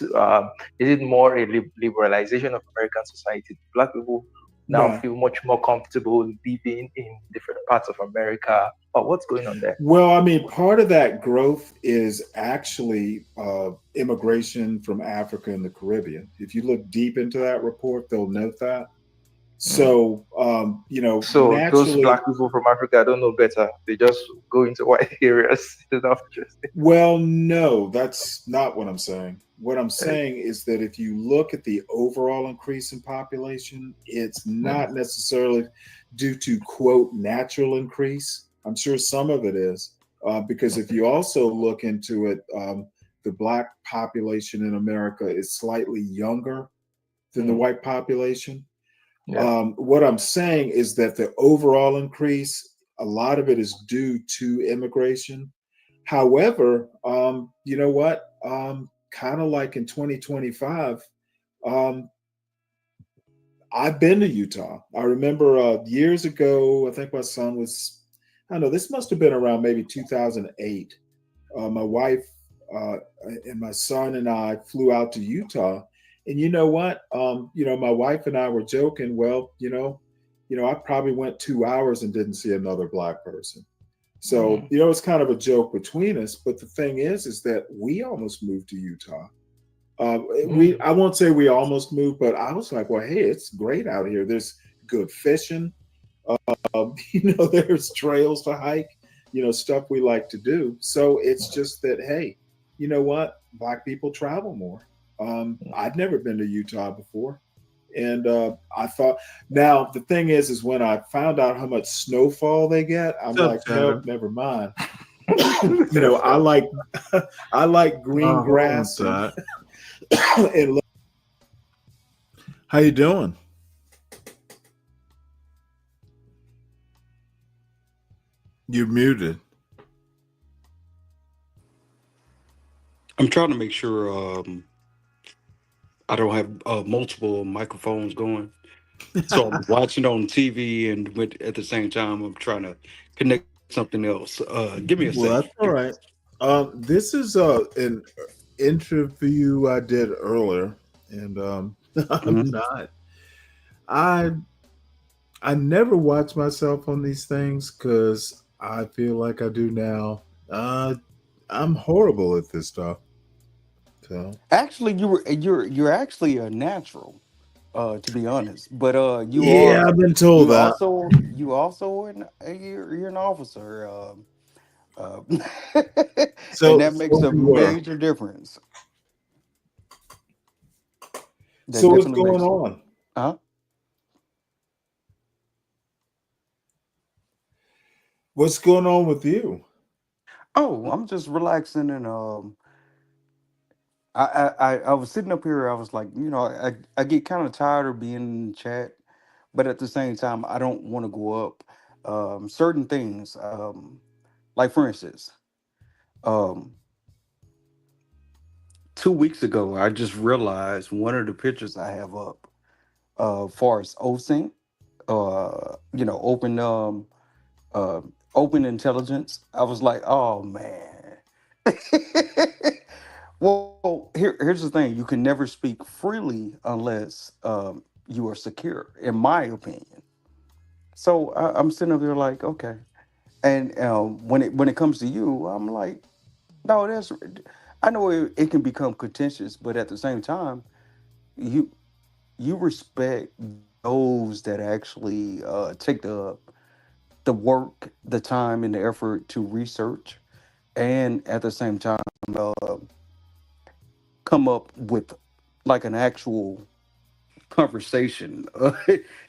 more a liberalization of American society? Black people now feel much more comfortable living in different parts of America. Or what's going on there? Well, I mean, part of that growth is actually immigration from Africa and the Caribbean. If you look deep into that report, they'll note that. So, so naturally, those black people from Africa don't know better. They just go into white areas. Well, no, that's not what I'm saying. What I'm saying is that if you look at the overall increase in population, it's not necessarily due to, quote, natural increase. I'm sure some of it is, because if you also look into it, the black population in America is slightly younger than the white population. Yeah. What I'm saying is that the overall increase, a lot of it is due to immigration. However, you know what? Kind of like in 2025, Um, I've been to Utah. I remember years ago, I think my son was, I don't know, this must have been around maybe 2008. My wife and my son and I flew out to Utah. And you know what? My wife and I were joking, well, I probably went 2 hours and didn't see another black person. So, it's kind of a joke between us. But the thing is that we almost moved to Utah. I won't say we almost moved, but I was like, well, hey, it's great out here. There's good fishing. There's trails to hike, stuff we like to do. So it's just that, hey, you know what? Black people travel more. I've never been to Utah before. And I thought, now the thing is when I found out how much snowfall they get, I'm like, nope, never mind. I like I like green grass and How you doing? You're muted. I'm trying to make sure I don't have multiple microphones going. So I'm watching on TV and at the same time I'm trying to connect something else. Give me a Well, second. that's all right. This is an interview I did earlier, and I'm not. I never watch myself on these things because I feel like I do now. I'm horrible at this stuff. So Actually, you're actually a natural, to be honest. But yeah, I've been told that. you also you're an officer. Uh, and So, that makes a you were. major difference. That so what's definitely going makes. on? Huh? What's going on with you? Oh, I'm just relaxing and I was sitting up here. I was like, I get kind of tired of being in the chat, but at the same time, I don't want to go up. Certain things, like for instance, um, 2 weeks ago, I just realized one of the pictures I have up, far as OSINT, open uh, open intelligence. I was like, oh man. Well, here's the thing: you can never speak freely unless you are secure, in my opinion. So I'm sitting up there like, okay, and when it comes to you, I'm like, no, that's. I know it can become contentious, but at the same time, you you respect those that actually take the work, the time, and the effort to research, and at the same time, uh, come up with like an actual conversation.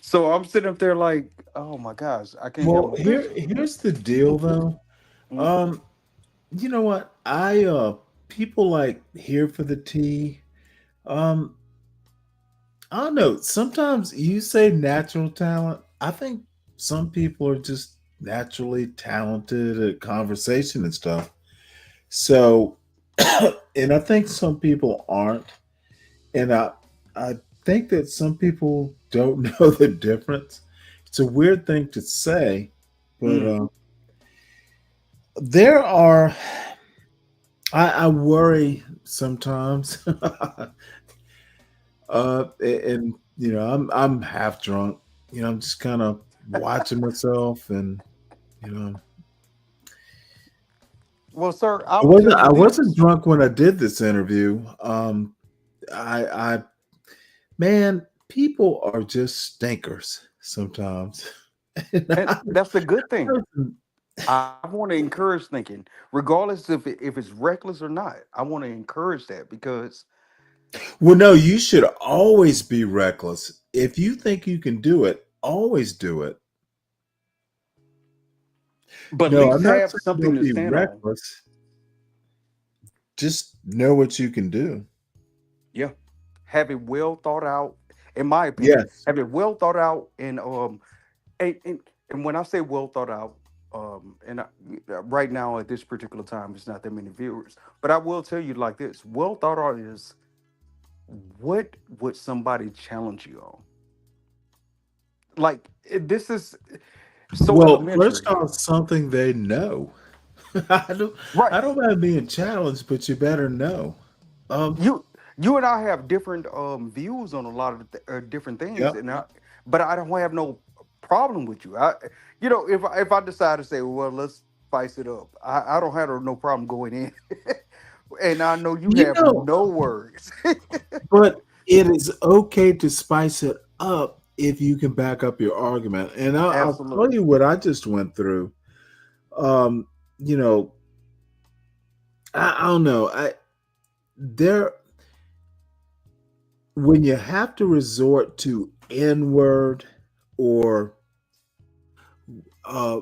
So I'm sitting up there like, oh my gosh, I can't have Well, no picture. here's the deal, though. Mm. Um, you know what? People like here for the tea. Um, I don't know. Sometimes you say natural talent. I think some people are just naturally talented at conversation and stuff. So, and I think some people aren't. And I think that some people don't know the difference. It's a weird thing to say, but Mm. there are. I worry sometimes. And I'm half drunk. I'm just kind of watching myself, and you know, Well, sir, I I will tell wasn't you I wasn't this. drunk when I did this interview. I man, people are just stinkers sometimes. And And I- that's the good thing. I want to encourage thinking, regardless if it's reckless or not. I want to encourage that because, well, no, you should always be reckless. If you think you can do it, always do it. but at No, least I'm not have saying something don't to be stand on. reckless. Just know what you can do. Yeah, have it well thought out. In my opinion, Yes. have it well thought out, and and, and when I say well thought out, right now at this particular time, it's not that many viewers. But I will tell you like this: well thought out is what would somebody challenge you on? Like this is so Well, first elementary. off, something they know. I don't Right. I don't mind being challenged, but you better know. Um, You and I have different views on a lot of different things, yep. and but I don't have no problem with you. If I decide to say, well, let's spice it up, I don't have no problem going in, and I know you You have know, no worries. but it is okay to spice it up if you can back up your argument. And I'll tell Absolutely. you what I just went through. Um, you know, I don't know. There when you have to resort to N word or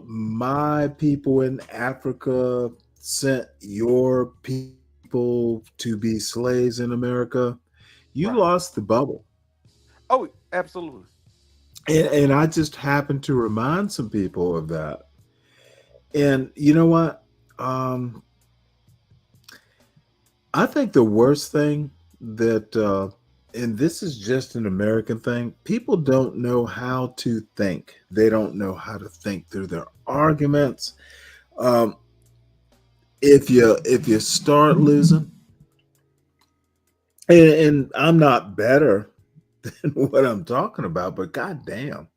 my people in Africa sent your people to be slaves in America, you Right. lost the bubble. Oh, absolutely. And I just happened to remind some people of that. And you know what? Um, I think the worst thing that, and this is just an American thing, people don't know how to think. They don't know how to think through their arguments. Um, if you start losing, and I'm not better than what I'm talking about, but goddamn,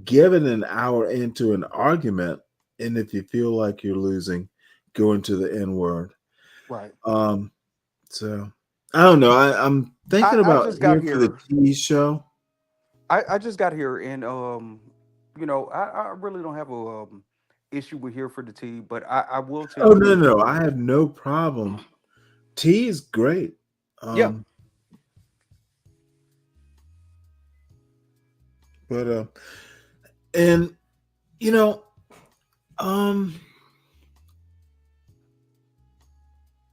given an hour into an argument, and if you feel like you're losing, go into the N word. Right. Um, so I don't know. I'm thinking I about just got here for the here. TV show. I just got here, and I really don't have a issue with here for the tea, but I will tell Oh you no, this. no, I have no problem. Tea is great. Yeah. Um, but and you know, um,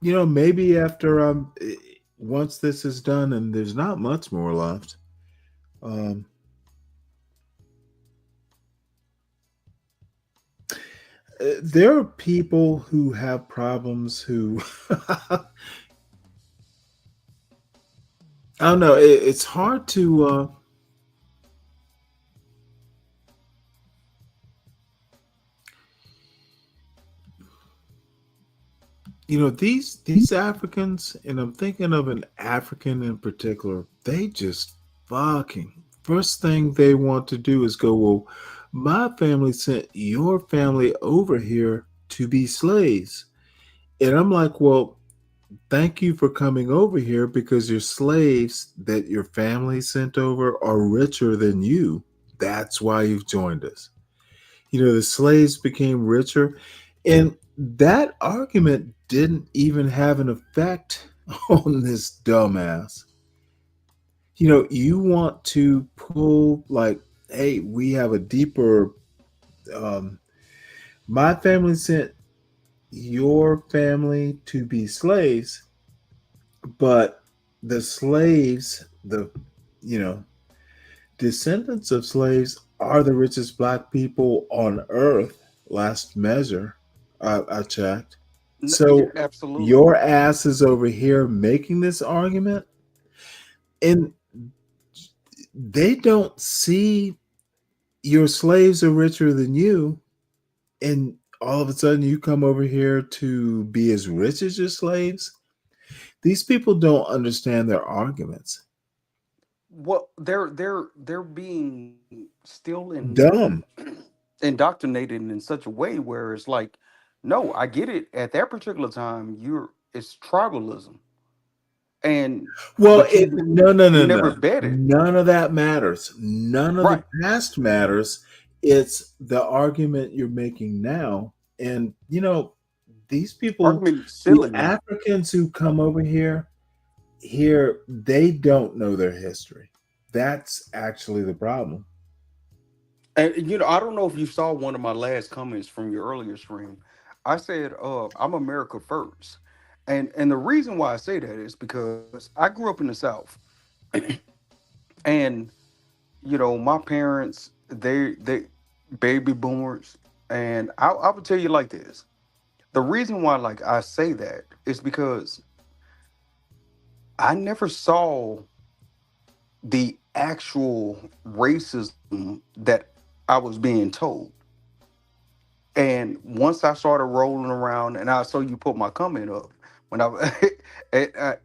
maybe after once this is done and there's not much more left, um, there are people who have problems who I don't know. It's hard to these Africans, and I'm thinking of an African in particular. They just fucking first thing they want to do is go, well, my family sent your family over here to be slaves, and I'm like, well, thank you for coming over here because your slaves that your family sent over are richer than you. That's why you've joined us. The slaves became richer, and that argument didn't even have an effect on this dumbass. You want to pull like, hey, we have a deeper. Um, my family sent your family to be slaves, but the slaves, the you know descendants of slaves, are the richest black people on earth. Last measure, I checked. Yeah, So absolutely. your ass is over here making this argument, and they don't see your slaves are richer than you, and all of a sudden you come over here to be as rich as your slaves. These people don't understand their arguments. Well, they're being still Dumb. indoctrinated in such a way where it's like, no, I get it. At that particular time, it's tribalism, and Well, but you no, no, you no, never no. vetted. None of that matters. None of the Right. past matters. It's the argument you're making now. And, these people, Argument is the silly now. Africans who come over here, they don't know their history. That's actually the problem. And I don't know if you saw one of my last comments from your earlier stream. I said, I'm America first. And the reason why I say that is because I grew up in the South. And my parents, they baby boomers. And I would tell you like this. The reason why like I say that is because I never saw the actual racism that I was being told. And once I started rolling around, and I saw you put my comment up when I,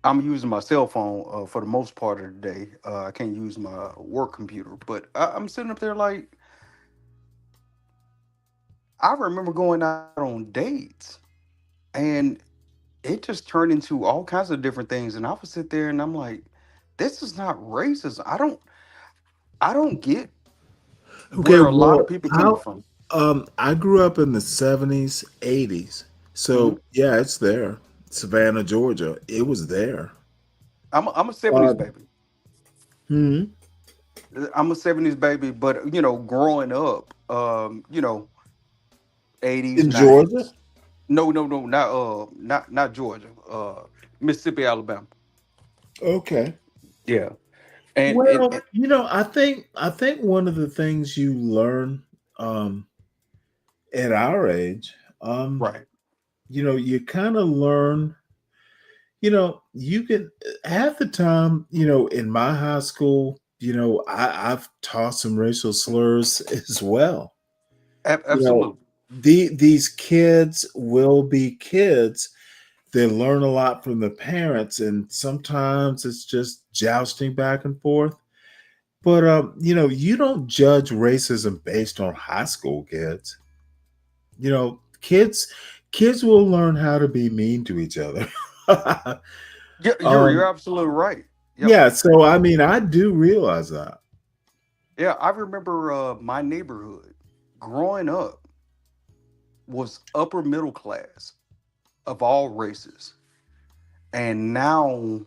I'm using my cell phone for the most part of the day. I can't use my work computer, but I'm sitting up there like I remember going out on dates, and it just turned into all kinds of different things. And I would sit there, and I'm like, this is not racist. I don't get Okay, where a lot of well, people coming how from. I grew up in the 70s, 80s. Mhm. So, yeah, it's there. Savannah, Georgia. It was there. I'm a '70s Uh, baby. hmm I'm a '70s baby, but growing up, '80s, In Georgia? '90s. No, no, no, not Georgia. Mississippi, Alabama. Okay. Yeah, and Well, I think one of the things you learn um at our age, right. you kind of learn, you can half the time, in my high school, I've taught some racial slurs as well. You know, Absolutely. these kids will be kids. They learn a lot from the parents, and sometimes it's just jousting back and forth. But you don't judge racism based on high school kids. Kids will learn how to be mean to each other. Yeah, you're um, absolutely right. Yep. yeah, so I mean, I do realize that. Yeah, I remember my neighborhood growing up was upper middle class of all races, and now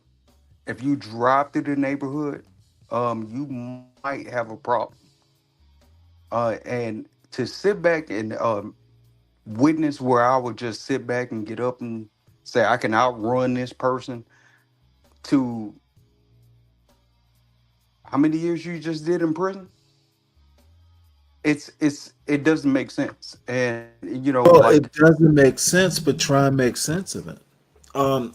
if you drive through the neighborhood, you might have a problem. And to sit back and witness where I would just sit back and get up and say I can outrun this person to how many years you just did in prison? It doesn't make sense. And Well, like it doesn't make sense, but try and make sense of it.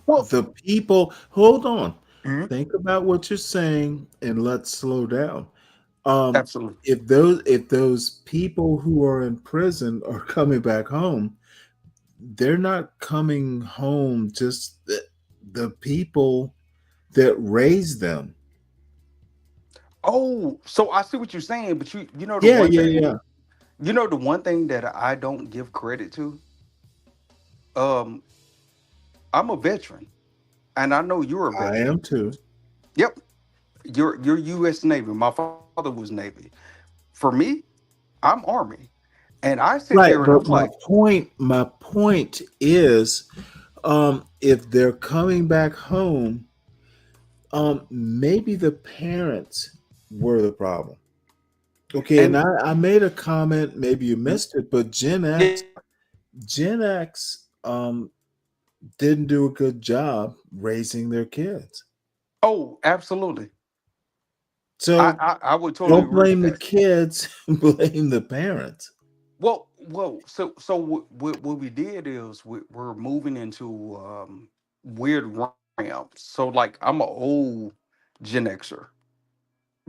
well, The people, hold on. mhm, Think about what you're saying and let's slow down. Um, absolutely. if those people who are in prison are coming back home, they're not coming home just the people that raised them. Oh, so I see what you're saying, but you know the Yeah, one yeah, thing, yeah. that I don't give credit to. Um, I'm a veteran, and I know you're a I veteran. am too. Yep, you're U.S. Navy. My father was Navy. For me, I'm Army, and I sit Right, there and I'm but my like, point is, if they're coming back home, maybe the parents were the problem. Okay, and and I made a comment, maybe you missed it, but yeah, Gen X didn't do a good job raising their kids. oh, absolutely. So I would totally don't agree with blame the that. kids, blame the parents. Well, so what we did is we're moving into weird ramps. So like I'm an old Gen Xer,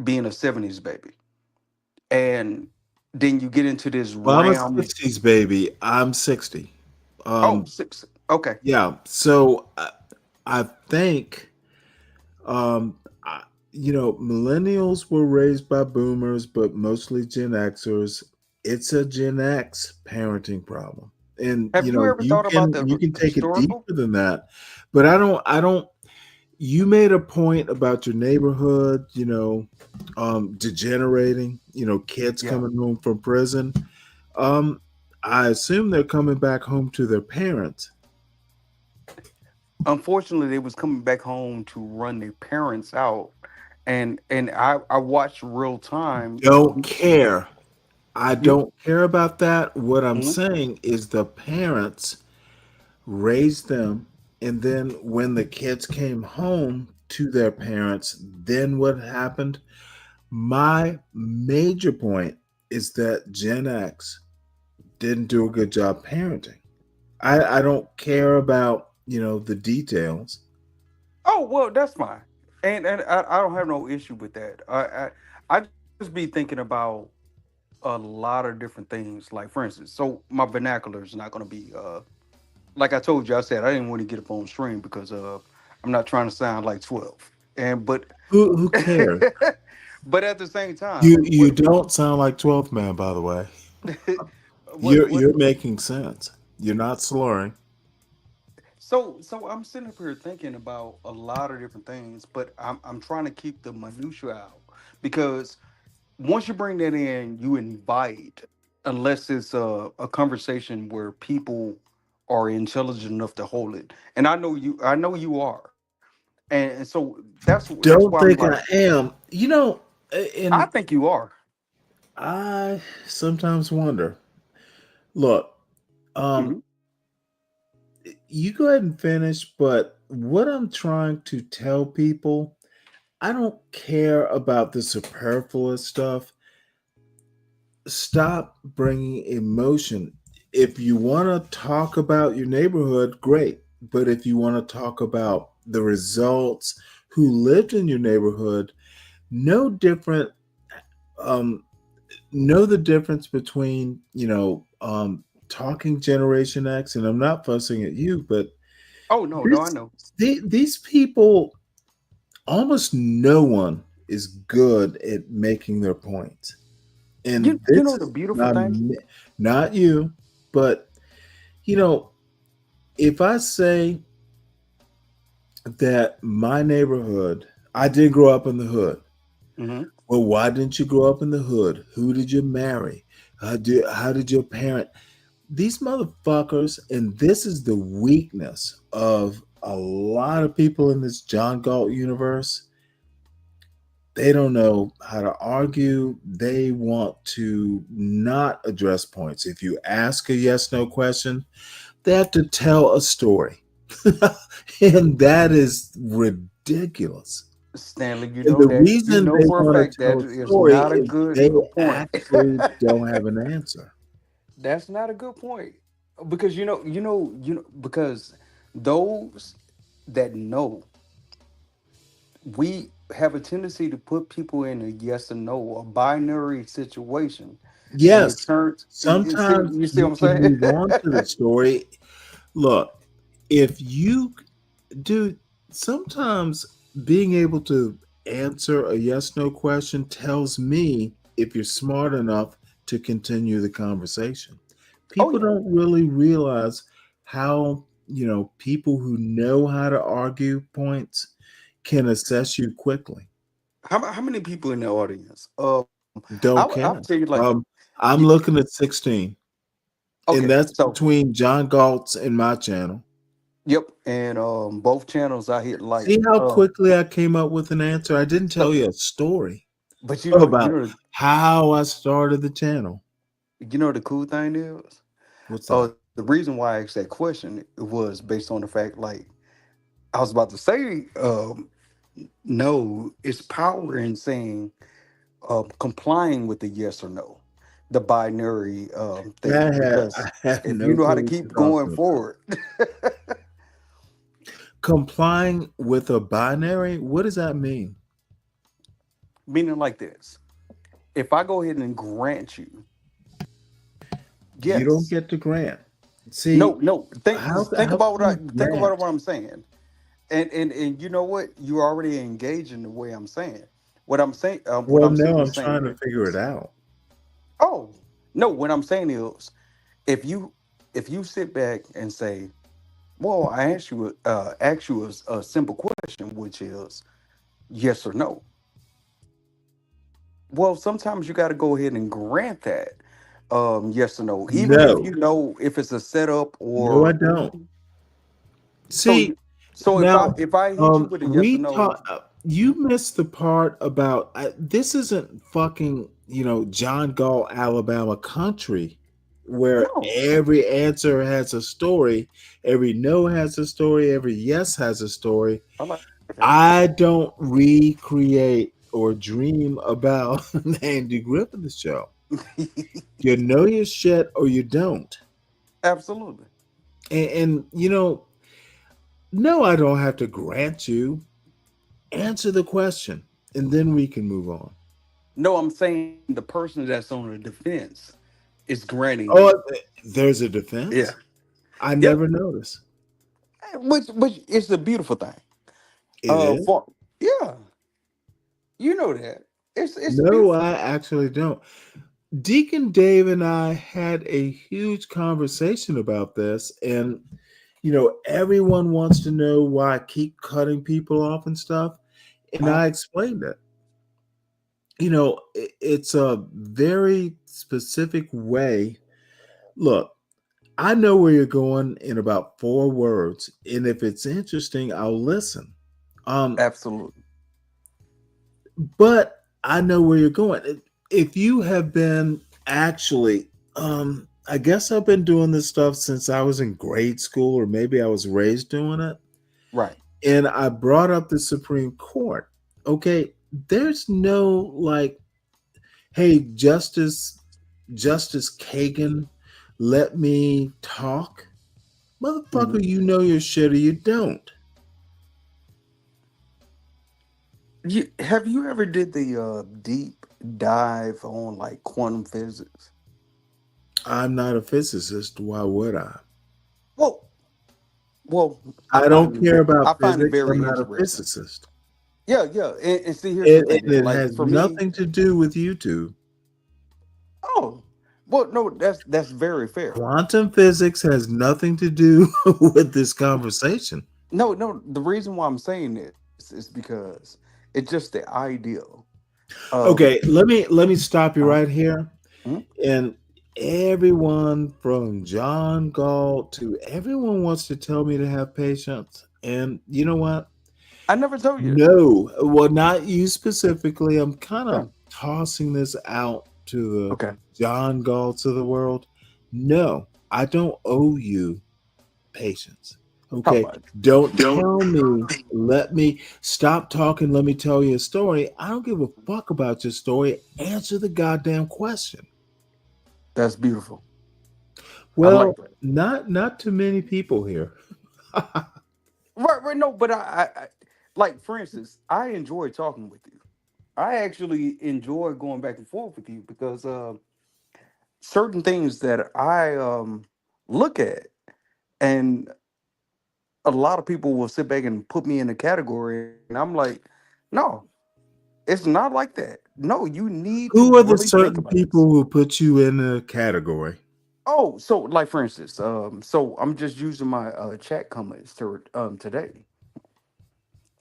being a '70s baby, and then you get into this Well, I'm a ram. 60s baby. I'm 60. Oh, Um, six. Okay, yeah. So I think, um, I, millennials were raised by boomers, but mostly Gen Xers. It's a Gen X parenting problem, and have you ever you thought about can the you can take it historical? deeper than that. But I don't. You made a point about your neighborhood, degenerating. Kids Yeah. coming home from prison. Um, I assume they're coming back home to their parents. Unfortunately, they was coming back home to run their parents out, and I watched real time. Don't care. I You, don't care about that. What I'm mhm. saying is the parents raised them, and then when the kids came home to their parents, then what happened? My major point is that Gen X didn't do a good job parenting. I don't care about, the details. Oh well, that's fine, and I don't have no issue with that. I just be thinking about a lot of different things. Like for instance, so my vernacular is not going to be like I told you. I said I didn't want to get up on stream because I'm not trying to sound like 12. And but Who cares? but at the same time, You don't sound like 12th man, by the way. what You're making sense. You're not slurring. so I'm sitting up here thinking about a lot of different things, but I'm trying to keep the minutia out because once you bring that in, you invite, unless it's a conversation where people are intelligent enough to hold it. And I know you are. And so that's why Don't I'm think like, I am. I And think you are. I sometimes wonder. Look, um, Mhm. you go ahead and finish, but what I'm trying to tell people, I don't care about the superfluous stuff. Stop bringing emotion. If you want to talk about your neighborhood, great. But if you want to talk about the results, who lived in your neighborhood, no different. Um, know the difference between talking Generation X, and I'm not fussing at you, but Oh no, I this know. these people, almost no one is good at making their points. And You this know the is beautiful thing? not you, but you know, if I say that my neighborhood, I didn't grow up in the hood. Hmm. Well, why didn't you grow up in the hood? Who did you marry? How did your parent? These motherfuckers, and this is the weakness of a lot of people in this John Galt universe. They don't know how to argue. They want to not address points. If you ask a yes no question, they have to tell a story. And that is ridiculous. Stanley, And the you reason know they for a want fact to tell that a is story not a is good they point. actually don't have an answer. That's not a good point. Because because those that know, we have a tendency to put people in a yes or no, a binary situation, and it Yes, turns. sometimes You see you what I'm can saying? move on to the story. Look, if you do, sometimes being able to answer a yes no question tells me if you're smart enough to continue the conversation. Oh People yeah. don't really realize how, people who know how to argue points can assess you quickly. How many people in the audience? Don't I'll care. tell you like, I'm you, looking at 16, and okay, that's so between John Galt's and my channel. yep, and both channels I hit like See how quickly I came up with an answer? I didn't tell so, you a story but about how I started the channel. the cool thing is, What's that? the reason why I asked that question was based on the fact like I was about to say, no, it's power in saying complying with the yes or no, the binary thing. I Because have if you no know how to clue what keep you're going talking about. forward, Complying with a binary? What does that mean? meaning like this, if I go ahead and grant you, You don't yes, get to grant. no, See, no, think how about can you think about grant? what I'm saying, and you know what, you're already engaging the way I'm saying. What Well, I'm no, simply I'm saying trying to figure it is, out. oh no, what I'm saying is, if you sit back and say, well, I ask you a simple question, which is yes or no. Well, sometimes you got to go ahead and grant that yes or no, even if No, you know if it's a setup no, I or don't. so. See, So now, if I hit you with a yes or we no, talk. You missed the part about this isn't fucking John Gall, Alabama country, where no, every answer has a story, every no has a story, every yes has a story. I like that. I don't recreate or dream about the Andy Griffith show. You know your shit or you don't, Absolutely. and No, I don't have to grant you. Answer the question, and then we can move on. No, I'm saying the person that's on the defense is granting Oh, you. there's a Yeah. defense? I Yep. never noticed. Which is a beautiful thing. It is? For yeah, you know that it's a No, beautiful I thing. actually don't. Deacon Dave and I had a huge conversation about this, and everyone wants to know why I keep cutting people off and stuff. And Uh, I explained it. It's a very specific way. Look, I know where you're going in about 4 words, and if it's interesting, I'll listen. Um, Absolutely. but I know where you're going. If you have been actually, I guess I've been doing this stuff since I was in grade school, or maybe I was raised doing it. Right. And I brought up the Supreme Court. Okay, there's no like, hey, Justice Kagan, let me talk. Mhm. Motherfucker, you know your shit or you don't. Have you ever did the deep dive on like quantum physics? I'm not a physicist. Why would I? Well, well, I don't care I about find it physics. I'm very not a interesting. physicist. Yeah, yeah. And see, here's the And thing. it Like has for me, nothing to do with YouTube. oh, well, no, that's very fair. Quantum physics has nothing to do with this conversation. No, no. The reason why I'm saying this is because it's just the ideal of Okay, let me stop you uh, right here. mhm. And everyone from John Galt to everyone wants to tell me to have patience. And you know what? I never told you that. No, well, not you specifically. I'm kind Yeah. of tossing this out to the Okay. John Galts of the world. No, I don't owe you patience. How Okay. much? Don't tell me, let me stop talking. Let me tell you a story. I don't give a fuck about your story. Answer the goddamn question. That's beautiful. I like Well, that. not too many people here. Right, right. No, but like for instance, I enjoy talking with you. I actually enjoy going back and forth with you because certain things that I look at, and a lot of people will sit back and put me in a category, and I'm like, no, it's not like that. No, you need to Who are the really think certain about this. people who put you in a category? Oh, so like for instance, so I'm just using my chat comments to today.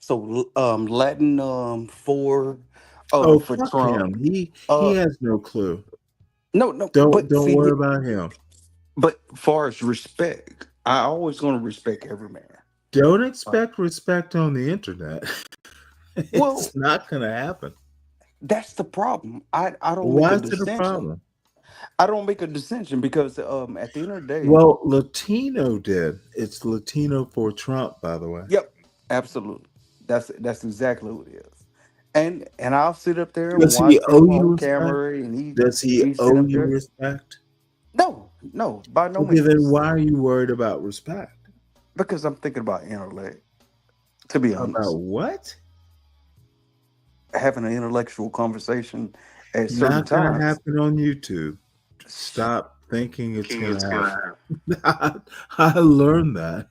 So Latin Oh, for fuck Trump. him. He Uh has no clue. no, no, Don't but don't see, worry about him. but far as respect, I always gonna respect every man. Don't Right. expect respect on the internet. Well, It's not gonna happen. that's the problem. I don't make Why a is it a distinction. problem? I don't make a distinction because at the end of the day, Well, Latino did. It's Latino for Trump, by the way. yep, absolutely. That's exactly what it is. And I'll sit up there and Does he watch owe him you on respect? camera, and Does he he's sitting owe up you there. respect? No, no, by no Okay, then means. why are you worried about respect? Because I'm thinking about intellect. To be About honest, what? having an intellectual conversation at certain Not gonna times. happen on YouTube. Stop thinking it's gonna happen. I learned that.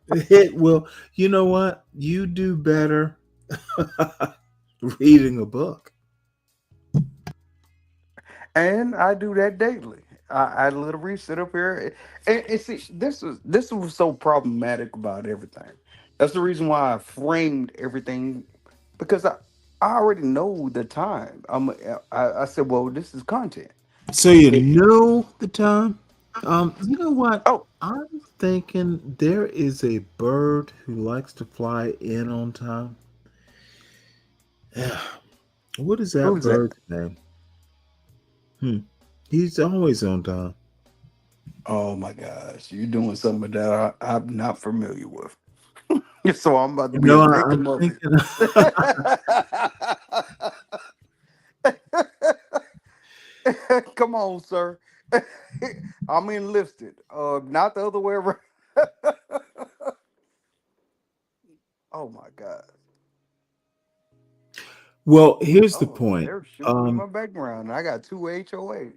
It will. You know what? You do better reading a book. And I do that daily. I literally sit up here and see this was so problematic about everything. That's the reason why I framed everything because I already know the time. I said, well, this is content. So you know the time. You know what? Oh, I'm thinking there is a bird who likes to fly in on time. Yeah. What is that who's that? bird's name? Hmm. He's always on time. Oh my gosh, you're doing something that I'm not familiar with. So I'm about to be a No, victim I'm of thinking. it. Come on, sir. I'm enlisted. Not the other way around. Oh my God. Well, here's the Oh, point. they're shooting in my background. I got two HOAs.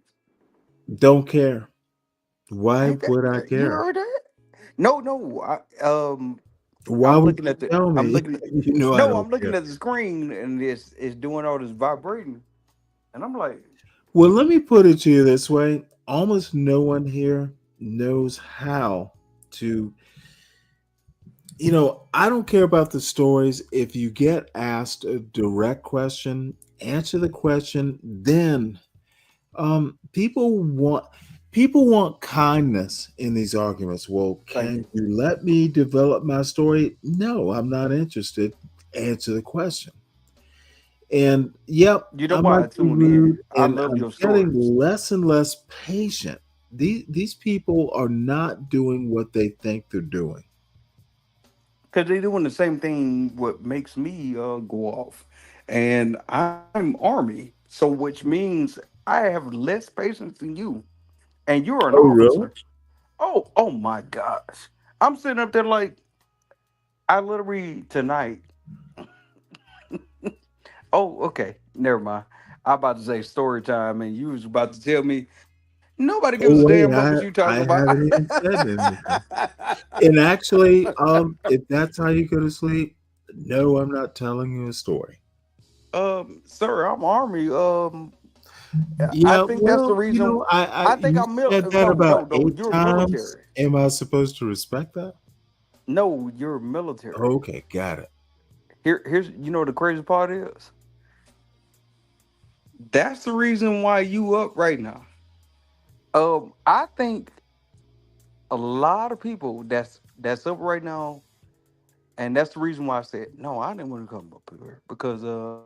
Don't care. Why Ain't would I that you care? heard that? No, no. Why I'm would looking you at the. tell I'm me? looking at. You know I No, don't I'm looking care. at the screen and it's doing all this vibrating, and I'm like, Well, let me put it to you this way. Almost no one here knows how to, I don't care about the stories. If you get asked a direct question, answer the question, then people want kindness in these arguments. Well, thank can you. you let me develop my story? No, I'm not interested. Answer the question. And yep, You know I why might I be tuned in? rude, I and love I'm your getting stories less and less patient. These people are not doing what they think they're doing. because they're doing the same thing. What makes me go off, and I'm Army, so which means I have less patience than you, and you're an Oh, really? officer. Oh my gosh! I'm sitting up there like I literally tonight. Oh, okay, never mind. I'm about to say story time, and you was about to tell me nobody gives a Oh, damn about wait, what you talking I about. haven't even said anything. And actually, if that's how you go to sleep, no, I'm not telling you a story. Sir, I'm Army. I Yeah, think that's the well, reason. I think you I'm said that no, about no, no. eight You're times. military. Am I supposed to respect that? No, you're military. Okay, got it. Here's the crazy part is that's the reason why you up right now. I think a lot of people that's up right now, and that's the reason why I said no. I didn't want to come up here because I'm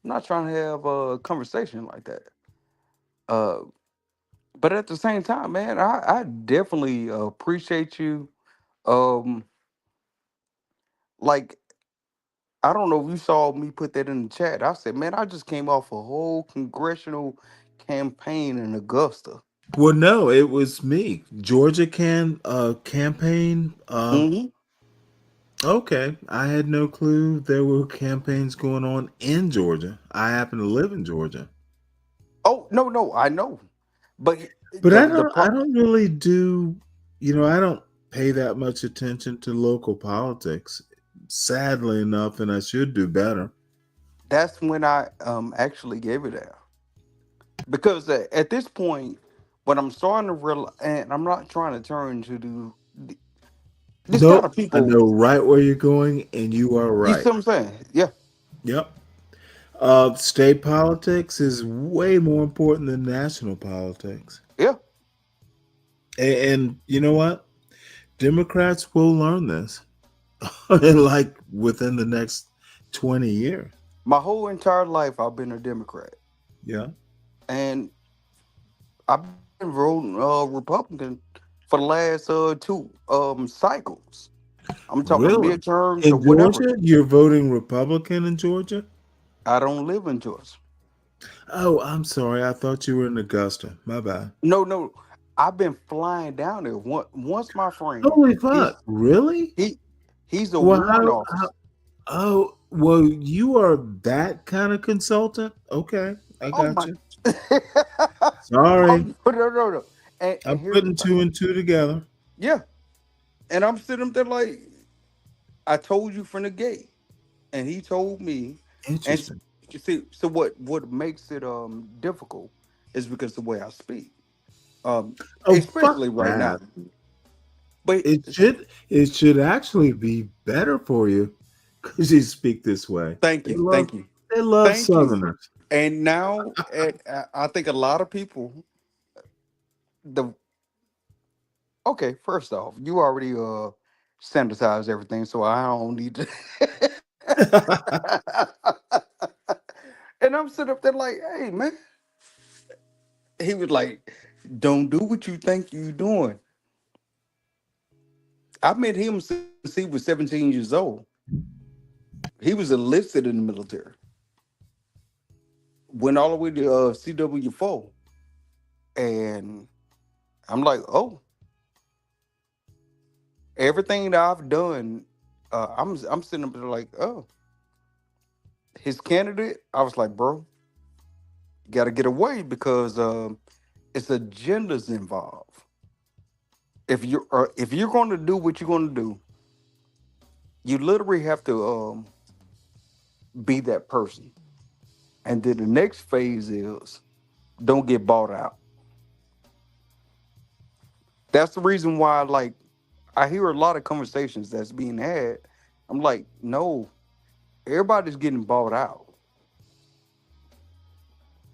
not trying to have a conversation like that. Uh, but at the same time, man, I definitely appreciate you. Um, like I don't know if you saw me put that in the chat. I said, man, I just came off a whole congressional campaign in Augusta. Well, no, it was me. Georgia campaign. Hmm. Okay, I had no clue there were campaigns going on in Georgia. I happen to live in Georgia, Oh no, no, I know, but but the the I pro- don't really do. I don't pay that much attention to local politics. Sadly enough, and I should do better. that's when I actually gave it out because at this point, what I'm starting to realize, and I'm not trying to turn to do this kind Nope, of I people. know right where you're going, and you are You see right. what I'm saying? Yeah, Yep. State politics is way more important than national politics. yeah. And you know what? Democrats will learn this like within the next 20 years. My whole entire life, I've been a Democrat, Yeah. and I've been voting Republican for the last two cycles. I'm talking Really? midterms or In whatever. Georgia, you're voting Republican in Georgia? I don't live in Georgia. Oh, I'm sorry. I thought you were in Augusta. My bad. No, no. I've been flying down there. Once my friend, Holy he's fuck. Really? he he's a Well, warrant officer. oh, well, you are that kind of consultant? Okay. I Oh got my! you. Sorry. No, no, no. And I'm here's the putting thing. two and two together. Yeah, and I'm sitting there like I told you from the gate, and he told me. And Interesting. you see, so what makes it difficult is because the way I speak, Oh, fuck especially right that. now. But It should actually be better for you because you speak this way. thank They you, love thank you, they love thank you. Southerners. And now, I think a lot of people. The Okay, first off, you already sanitized everything, so I don't need to. And I'm sitting up there like, hey man, he was like, don't do what you think you're doing. I met him since he was 17 years old. He was enlisted in the military. Went all the way to CW4. And I'm like, oh, everything that I've done, I'm sitting up there like, oh, his candidate. I was like, bro, you got to get away because it's agendas involved. If you're going to do what you're going to do, you literally have to be that person. And then the next phase is don't get bought out. That's the reason why, like, I hear a lot of conversations that's being had. I'm like, no, everybody's getting bought out.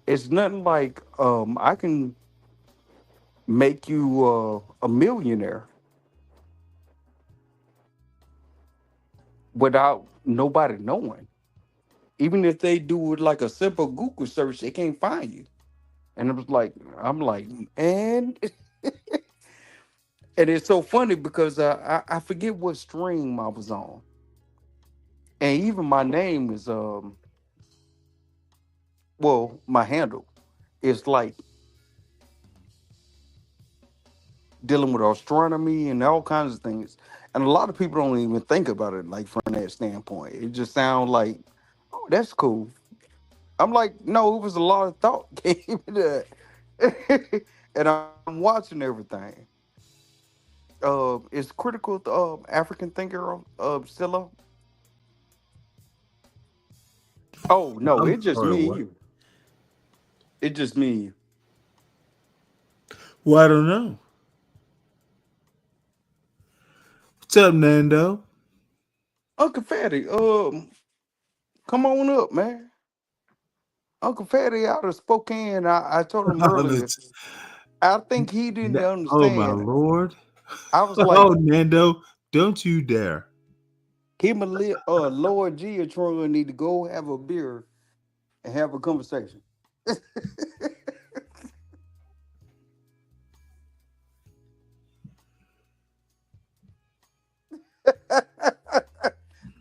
It's nothing like I can make you a millionaire without nobody knowing. Even if they do it like a simple Google search, they can't find you. And I'm like, and and it's so funny because I forget what stream I was on, and even my name is well, my handle is like dealing with astronomy and all kinds of things, and a lot of people don't even think about it like from that standpoint. It just sounds like, oh, that's cool. I'm like, no, it was a lot of thought came into that, and I'm watching everything. Is critical African thinker Scylla? Oh no, I'm it's just sorry, me and what? you. It's just me and you. Well, I don't know. What's up, Nando? Uncle Fatty, come on up, man. Uncle Fatty out of Spokane. I told him Oh, earlier. I think he didn't oh, my understand. Lord. I was like, Oh, Nando, don't you dare. him and Lord G and Troy need to go have a beer and have a conversation.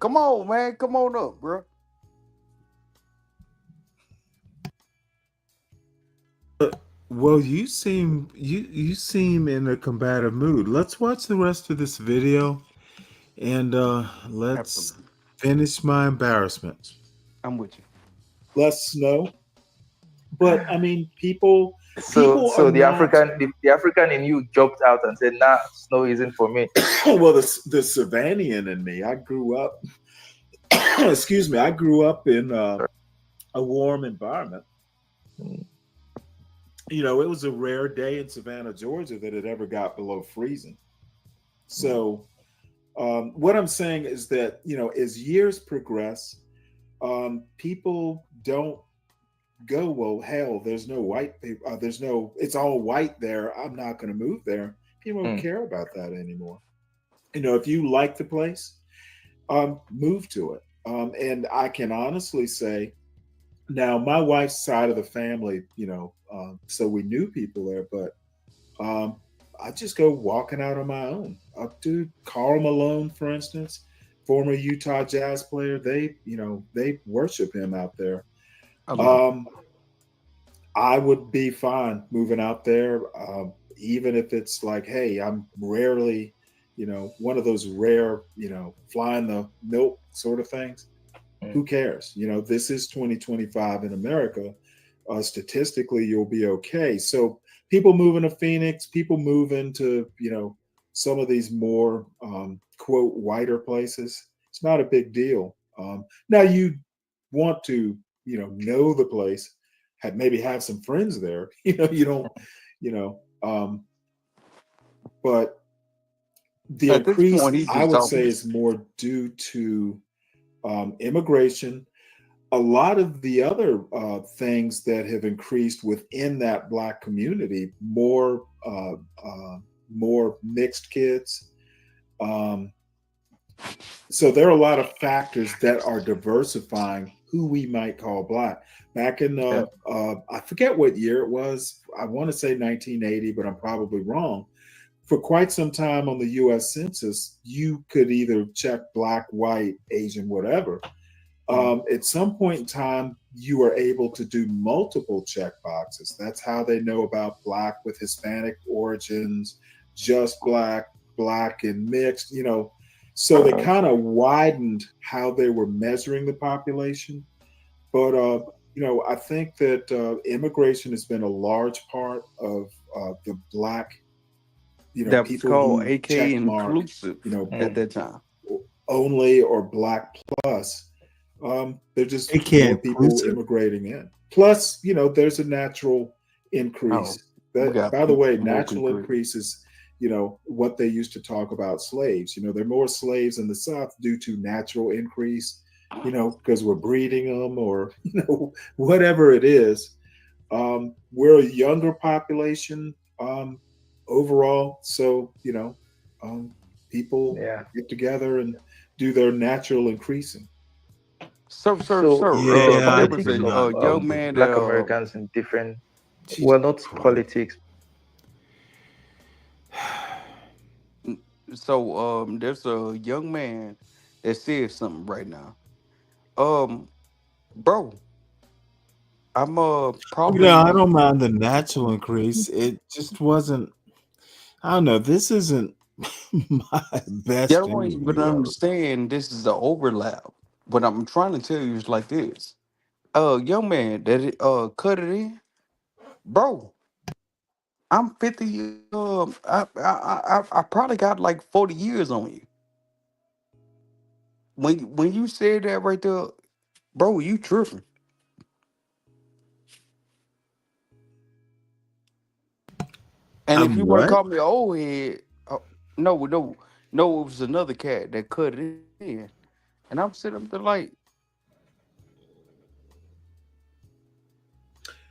Come on, man. Come on up, bro. Well, you seem in a combative mood. Let's watch the rest of this video and let's Absolutely. finish my embarrassment. I'm with you. Less snow. But I mean, people So, people are so the not. African, the African in you jumped out and said, "Nah, snow isn't for me." Well, the Savannian in me. I grew up. Excuse me. I grew up in a warm environment. You know, it was a rare day in Savannah, Georgia, that it ever got below freezing. So, what I'm saying is that, you know, as years progress, people don't go, well, hell, there's no white people, there's no, it's all white there. I'm not going to move there. People don't Mm, care about that anymore. You know, if you like the place, move to it. And I can honestly say, now my wife's side of the family, you know, so we knew people there, but um, I just go walking out on my own. Up to Karl Malone, for instance, former Utah Jazz player. They, you know, they worship him out there. I love it. Um, I would be fine moving out there, even if it's like, hey, I'm rarely, you know, one of those rare, you know, flying the milk sort of things. mm. Who cares? You know, this is 2025 in America. Statistically, you'll be okay. So people moving to Phoenix, people move into, you know, some of these more quote whiter places. It's not a big deal. Now you want to, you know the place, maybe have some friends there. You know, you don't, you know, but the At this point, increase he's I just would say talking. is more due to immigration. A lot of the other things that have increased within that Black community, more mixed kids. Um, so there are a lot of factors that are diversifying who we might call Black. Back in Yeah. I forget what year it was. I want to say 1980, but I'm probably wrong. For quite some time on the U.S. Census, you could either check Black, white, Asian, whatever. At some point in time, you are able to do multiple check boxes. That's how they know about Black with Hispanic origins, just Black, Black and mixed, So they kind of widened how they were measuring the population. But, I think that immigration has been a large part of the Black, That was people called who AK check mark, inclusive at that time. only or Black plus. There's just They can't more people inclusive? immigrating in. Plus, there's a natural Oh, increase. we That, got by the way, more natural concrete. increase is, what they used to talk about slaves. There are more slaves in the South due to natural increase, because we're breeding them or, whatever it is. We're a younger population overall. So, people Yeah. get together and do their natural increasing. Sir, So the Yeah, I there was do politics a of not young believe. man that Black Americans in different, Jesus well, not Christ. politics. there's a young man that said something right now. Um, bro, I'm I probably don't mind the natural increase. It just wasn't. I don't know. This isn't my y'all best don't even interview ever. understand this is the overlap. What I'm trying to tell you is like this. Young man that cut it in, bro. I'm 50. I probably got like 40 years on you. When you said that right there, bro, you tripping. And if I'm you want to what? call me an old head, no, it was another cat that cut it in, and I'm sitting up there like,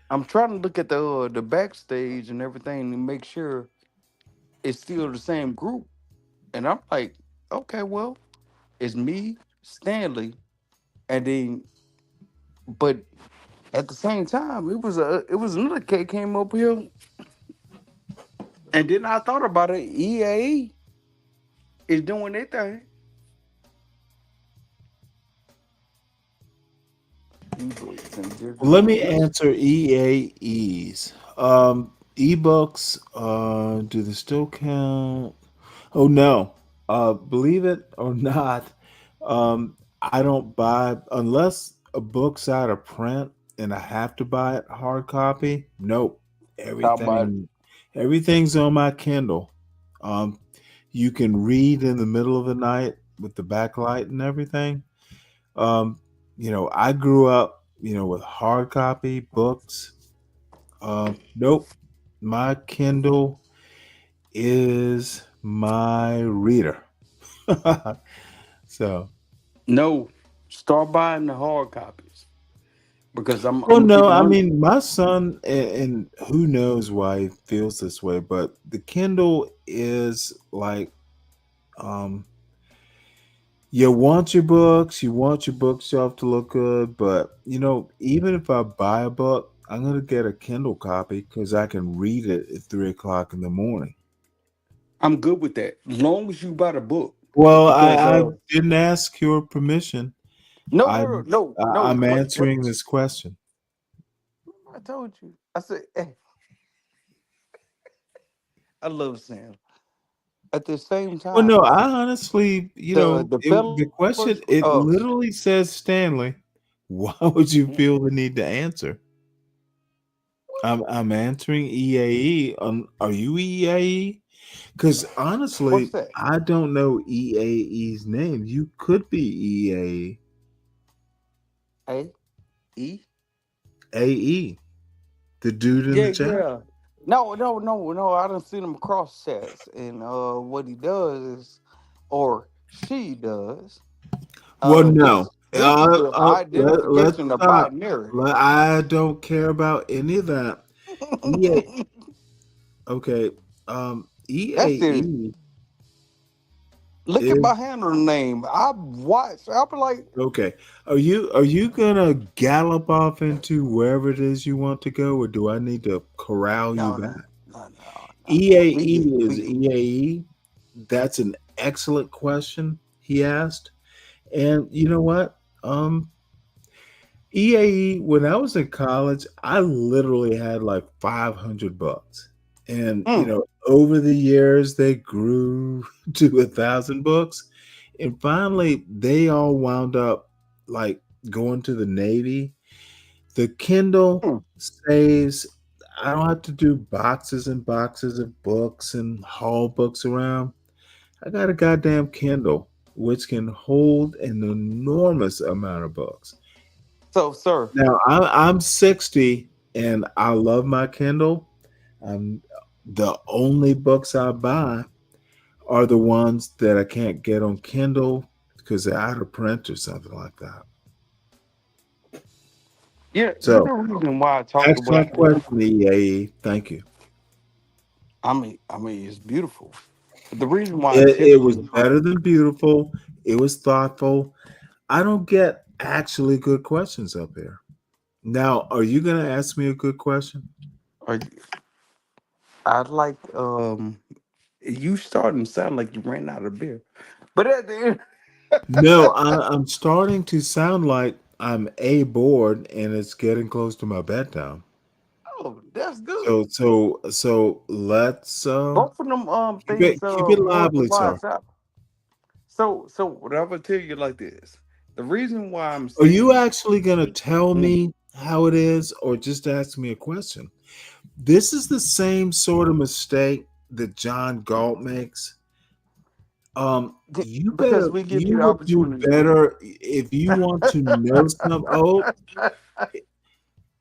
I'm trying to look at the backstage and everything to make sure it's still the same group, and I'm like, okay, well, it's me, Stanley, and then, but at the same time, it was another cat came up here, and then I thought about it. EAE is doing their thing. Ebooks and Let digital me books. answer EAEs. Ebooks, do they still count? Oh no. Believe it or not, I don't buy unless a book's out of print and I have to buy it hard copy. Nope. How about Everything's on my Kindle. Um, you can read in the middle of the night with the backlight and everything. Um, I grew up, with hard copy books. Nope. My Kindle is my reader. So, no? Start buying the hard copies because I'm well, gonna keep no, it I on. mean, my son, and who knows why he feels this way, but the Kindle is like, um, you want your bookshelf to look good, but even if I buy a book, I'm gonna get a Kindle copy because I can read it at 3 o'clock in the morning. I'm good with that, as long as you buy the book. Well, Because I didn't ask your permission. no, I, no, no, no, no. I'm What answering this question. I told you, I said, hey, I love Sam. At the same Well, no, time, I honestly, the the question, developers, it literally says Stanley. Why would you feel the need to answer? I'm answering EAE. Are you EAE? Because what's honestly, that? I don't know EAE's name. You could be EAE. A E. AE, the dude in the Yeah, chat. yeah. No, no, no, no. I done seen him across chats, and what he does is, or she does. Well, This no. this is the Let's identification of stop. binary. I don't care about any of that. EA, okay. That's it. EAE Look at is my handle name. I watch. I'll be like, okay. Are you gonna gallop off into wherever it is you want to go, or do I need to corral you no, back? no, no, no, no, no. We EAE get, is we. EAE. That's an excellent question he asked. And you know what? EAE, when I was in college, I literally had like 500 books. And, over the years, they grew to 1,000 books. And finally, they all wound up like going to the Navy. The Kindle Mm. saves, I don't have to do boxes and boxes of books and haul books around. I got a goddamn Kindle, which can hold an enormous amount of books. So, sir, Now, I'm 60 and I love my Kindle. The only books I buy are the ones that I can't get on Kindle because they're out of print or something like that. yeah, you So, know the reason why I talk about excellent question, EAE. Thank you. I mean, it's beautiful. But the reason why I tell It was you, better than beautiful. It was thoughtful. I don't get actually good questions up here. Now, are you going to ask me a good question? are you- I'd like you starting to sound like you ran out of beer. But at the end, No, I'm starting to sound like I'm bored and it's getting close to my bedtime. oh, that's good. So let's Both of them keep things it more lively, sir. divides out. So what I would tell you like this. The reason why I'm Are you saying actually going to tell Mm. me how it is or just ask me a question? This is the same sort of mistake that John Galt makes. Because we give You you the would do opportunity to speak. better if you want to know some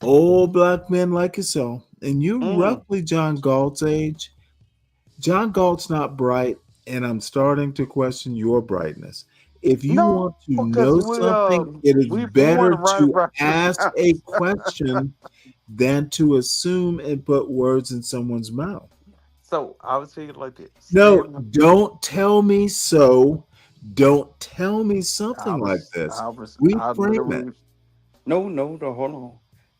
old black men like yourself, and you're Mm. roughly John Galt's age. John Galt's not bright, and I'm starting to question your brightness. If you No, want to because know something, it is we born better right to around the ask time. a question than to assume and put words in someone's mouth. So I would say it like this. No, Stanley, don't tell me so. Don't tell me something like this. I Reframe it. literally no, hold on.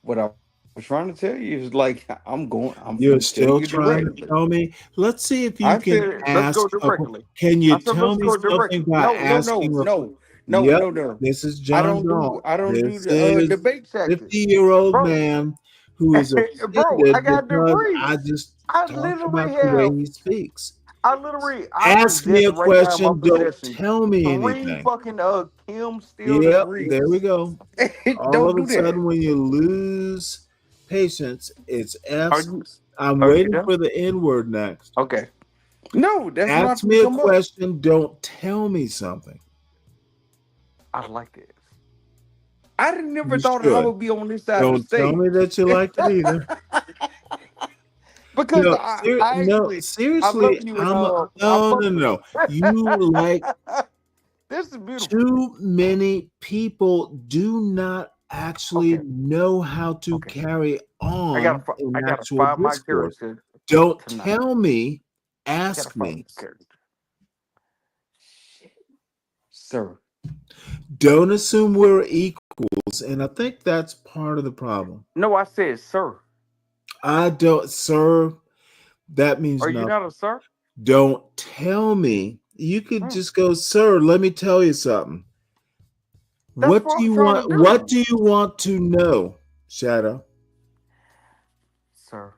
What I was trying to tell you is like I'm You're finna tell still you trying to directly. tell me. Let's see if you I can said let's go ask directly. can you I said tell let's me go something directly. by asking Yep, No. this is John Galt. I don't do This the is debate tactics. 50-year-old Bro, man who is bro, I offended got because I degrees. just I talk literally about the way have he speaks. I Ask me possess a right now in my question. Don't possession tell me three anything. fucking Kim Steele Yep, there we degrees. go. All Don't of do a that. sudden, when you lose patience, it's Are F's. you I'm are you waiting done? for the N word next. Okay. No, that's not Ask gonna me a come up. question. Don't tell me something. I like this. I didn't never You thought I should. would be on this side of the Don't tell me stage. that you like it either. Because No, I no, actually I love seriously, you and I'm I no, fuck no, with no. you. You like This is beautiful. too many people do not actually Okay, know how to okay. carry on an I gotta actual find my discourse. character Don't tonight. tell me, I gotta ask find me. my character. Sir. Don't assume we're equals. And I think that's part of the problem. No, I said sir. I don't, sir, that means Are you nothing. not a sir? Don't tell me. You could Mm. just go, sir, let me tell you something. That's What what do I'm you trying want? to What do. do you want to know, Shadow? Sir.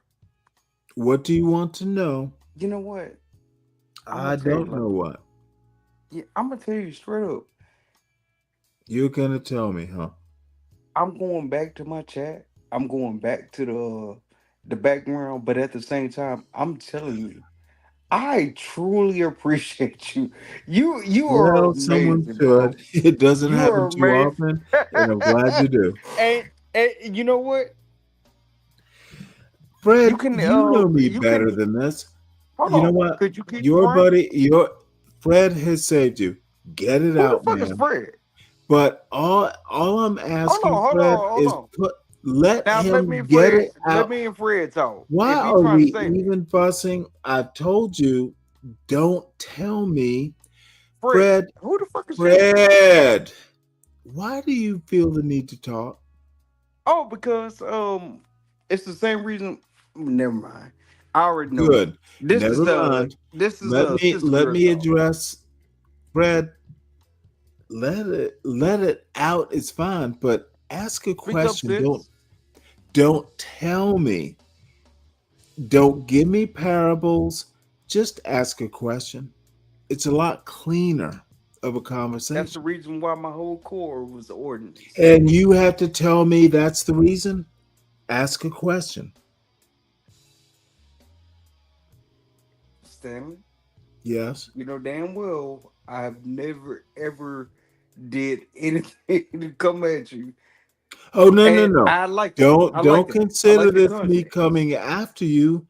What do you want to know? You know what? I'm I gonna tell you don't like know what. yeah, I'm gonna tell you straight up. You're gonna tell me, huh? I'm going back to my chat. I'm going back to the background, but at the same time, I'm telling you, I truly appreciate you. You are Well, someone amazing, should. bro. It doesn't You are happen too amazing. often, and I'm glad you do. And you know what? You Fred, can you know me you better can than this. hold You know on. what? Could you keep Your quiet? buddy, Fred has saved you. Get it Who the out, fuck is man. Fred? But all I'm asking, Fred, Hold is on. let Now him get it let out. me and Fred talk. Why If he are trying to we say that, even fussing? I told you, don't tell me, Fred, Fred. who the fuck is Fred? Fred, why do you feel the need to talk? Oh, because it's the same reason. Never mind. I already know you. Good. Never mind. This is Let a me sister girl talk. address Fred. Let it out. It's fine, but Ask a Speak up, question. sis. Don't tell me. Don't give me parables. Just ask a question. It's a lot cleaner of a That's the conversation. reason why my whole core was ordinance. And you have to tell me that's the reason? Ask a question. Stanley, Yes. you know damn well I've never ever did anything to come at you. Oh, no, no, And no. I like that. I like Don't that. I consider like the this me content. coming after you.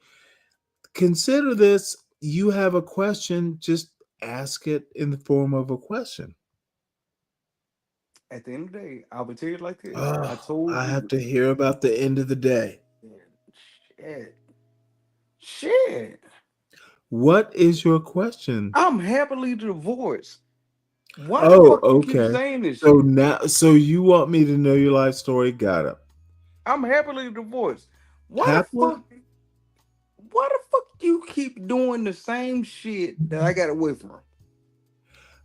Consider this you have a question, just ask it in the form of a question. At the end of the day, I would tell you like this. I Oh, told I have you. to hear about the end of the day. Shit. Shit. What is your question? I'm happily divorced. Why the Oh, fuck you keep okay. saying this So shit? now, so you want me to know your life story? Got it. I'm happily divorced. Why the Happily? fuck? Why the fuck you keep doing the same shit that I got away from?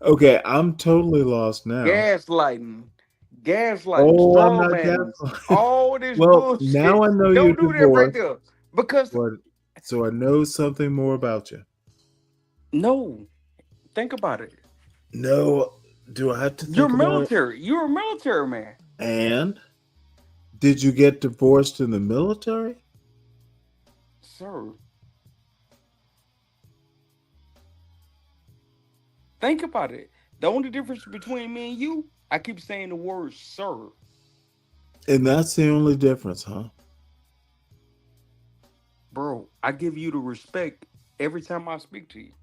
Okay, I'm totally lost now. Gaslighting, gaslighting, Oh, I'm straw not mannings, gaslighting. all this Well, now bullshit. I know you're Don't do that right divorced. there. Because So I know something more about you. no, think about it. No, do I have to You're think about it? military. You're a military man. And did you get divorced in the military? Sir, think about it. The only difference between me and you, I keep saying the word sir. And that's the only difference, huh? Bro, I give you the respect every time I speak to you.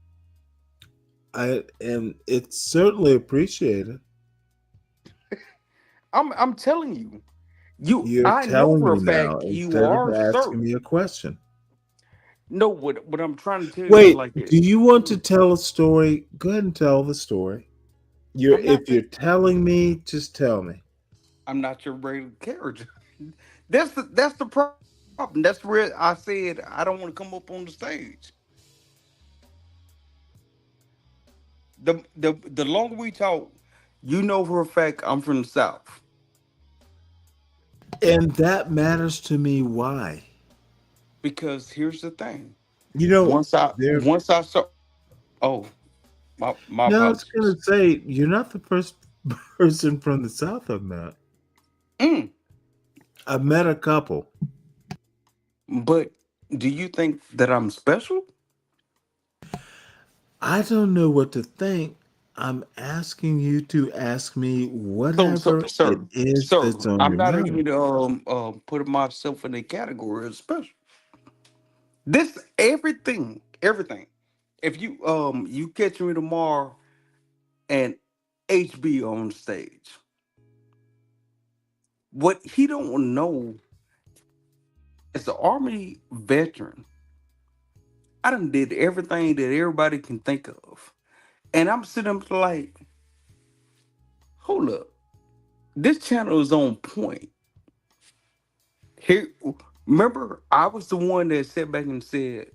I and it's certainly appreciated. I'm telling you. You You're I know telling for a me now fact you instead of are asking sir. me a question. No, what I'm trying to tell you is Wait, like do this. you want to tell a story? Go ahead and tell the story. I'm not If you're the telling me, just tell me. I'm not your regular character. That's the problem. That's where I said I don't want to come up on the stage. The longer we talk, you know for a fact I'm from the South. And that matters to me. Why? Because here's the thing. You know, there. Once I saw oh, my No, I was apologies. gonna say you're not the first person from the South I've met. Mm, I've met a couple. but do you think that I'm special? I don't know what to think. I'm asking you to ask me So, whatever it sir, is sir, that's on I'm your not mind. even putting myself in a category as special. This everything. If you catch me tomorrow and HB on stage, what he don't know as an army veteran, I done did everything that everybody can think of, and I'm sitting up like, hold up, this channel is on point. Here, remember, I was the one that sat back and said,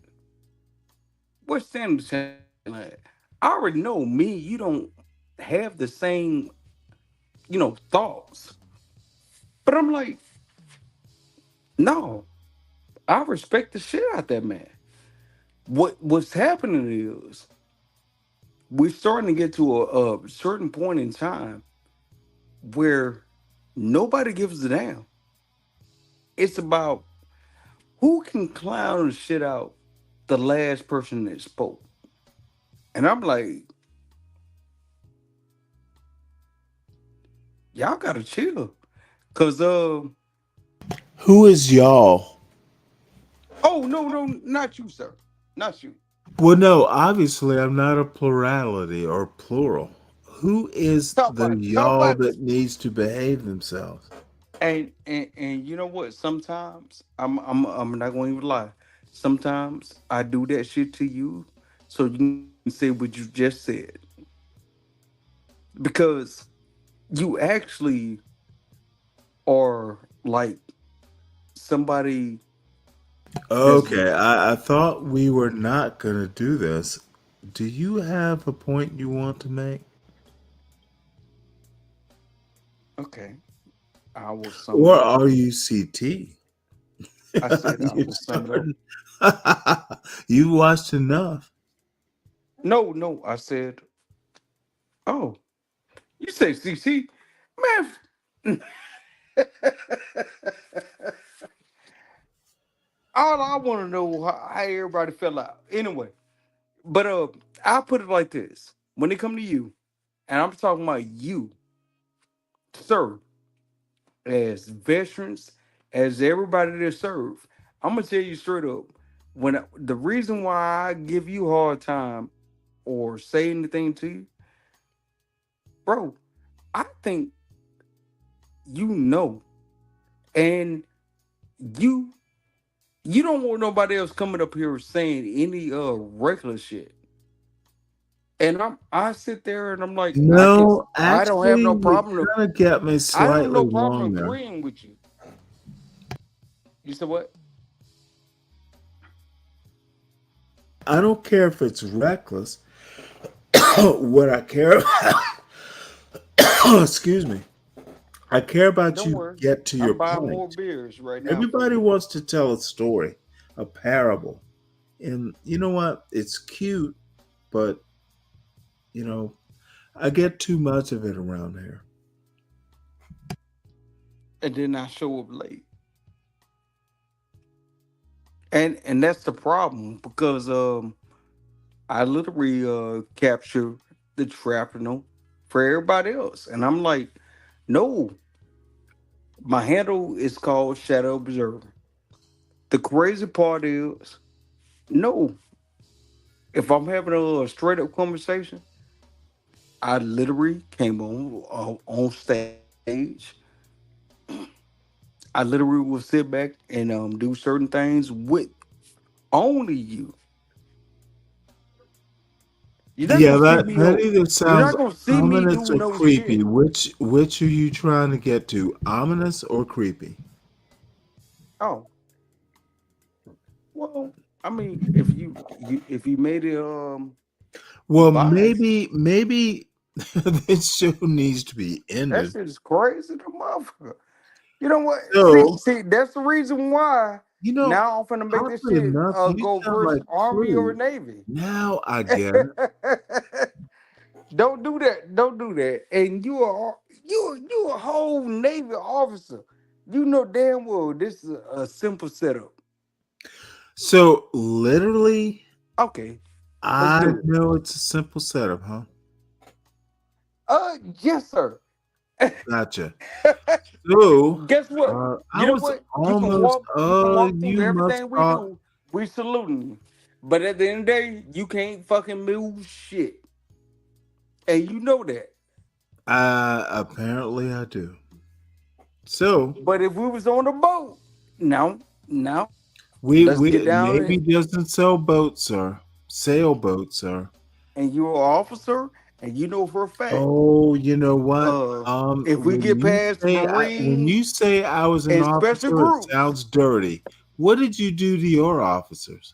"What's Stanley's channel at?" I already know me. You don't have the same, thoughts. But I'm like, no, I respect the shit out that man. What's happening is we're starting to get to a certain point in time where nobody gives a damn. It's about who can clown the shit out the last person that spoke. And I'm like, y'all gotta chill. Cause Who is y'all? oh no, not you, sir. Not you. Well, no, obviously I'm not a plurality or plural. Who is the Talk y'all about that needs to behave themselves? and you know what? Sometimes I'm not gonna even lie. Sometimes I do that shit to you so you can say what you just said. Because you actually are like somebody that's Okay, I thought we were not going to do this. Do you have a point you want to make? okay. I will sum Or it up. RUCT. I said I You're will sum it up. starting. You watched enough. No, I said, oh, you say CC, man. All I want to know how everybody fell out. Anyway, but I'll put it like this: when it come to you, and I'm talking about you, sir, as veterans, as everybody that serve, I'm gonna tell you straight up. The reason why I give you a hard time or say anything to you, bro, I think you know, and you you don't want nobody else coming up here saying any regular shit. And I sit there and I'm like, No, I don't have actually, no you problem. kind of get me I don't have slightly no problem wrong there. agreeing with you. You said what? I don't care if it's reckless. What I care about, excuse me, I care about Don't you worry. get to your I'm buying more point. beers right now for Everybody you. wants to tell a story, a parable. And you know what? It's cute, but you know, I get too much of it around here. And then I show up late. And that's the problem because I literally capture the trapper for everybody else. And I'm like, no, my handle is called Shadow Observer. The crazy part is, no, if I'm having a straight up conversation, I literally came on stage. I literally will sit back and do certain things with only you. You're not Yeah, gonna see me that hold. either You're sounds not gonna see me ominous do or no creepy. shit. Which are you trying to get to? Ominous or creepy? Oh, well, I mean, if you made it Well, biased, maybe this show needs to be that ended. shit is crazy, the motherfucker. You know what? See, So, see, that's the reason why. you know, Now I'm finna make this oddly shit enough, you go sound versus like Army or Clue. Navy. Now I get it. Don't do that. Don't do that. And you a whole Navy officer. You know damn well this is a simple setup. So, literally, Okay, let's I do it. know it's a simple setup, huh? Yes, sir. Gotcha. So, Guess what? I You know was what? almost, You can walk through you must everything we call, do. We saluting you. But at the end of the day, you can't fucking move shit. And you know that. apparently I do. So, But if we was on a boat, now, let's we get down Navy and doesn't sell boats, sir. Sailboats, sir. you're an officer and you know for a fact. Oh, you know what? Uh if we get past the When you Marines say I was an and special officer, it groups. sounds dirty. What did you do to your officers?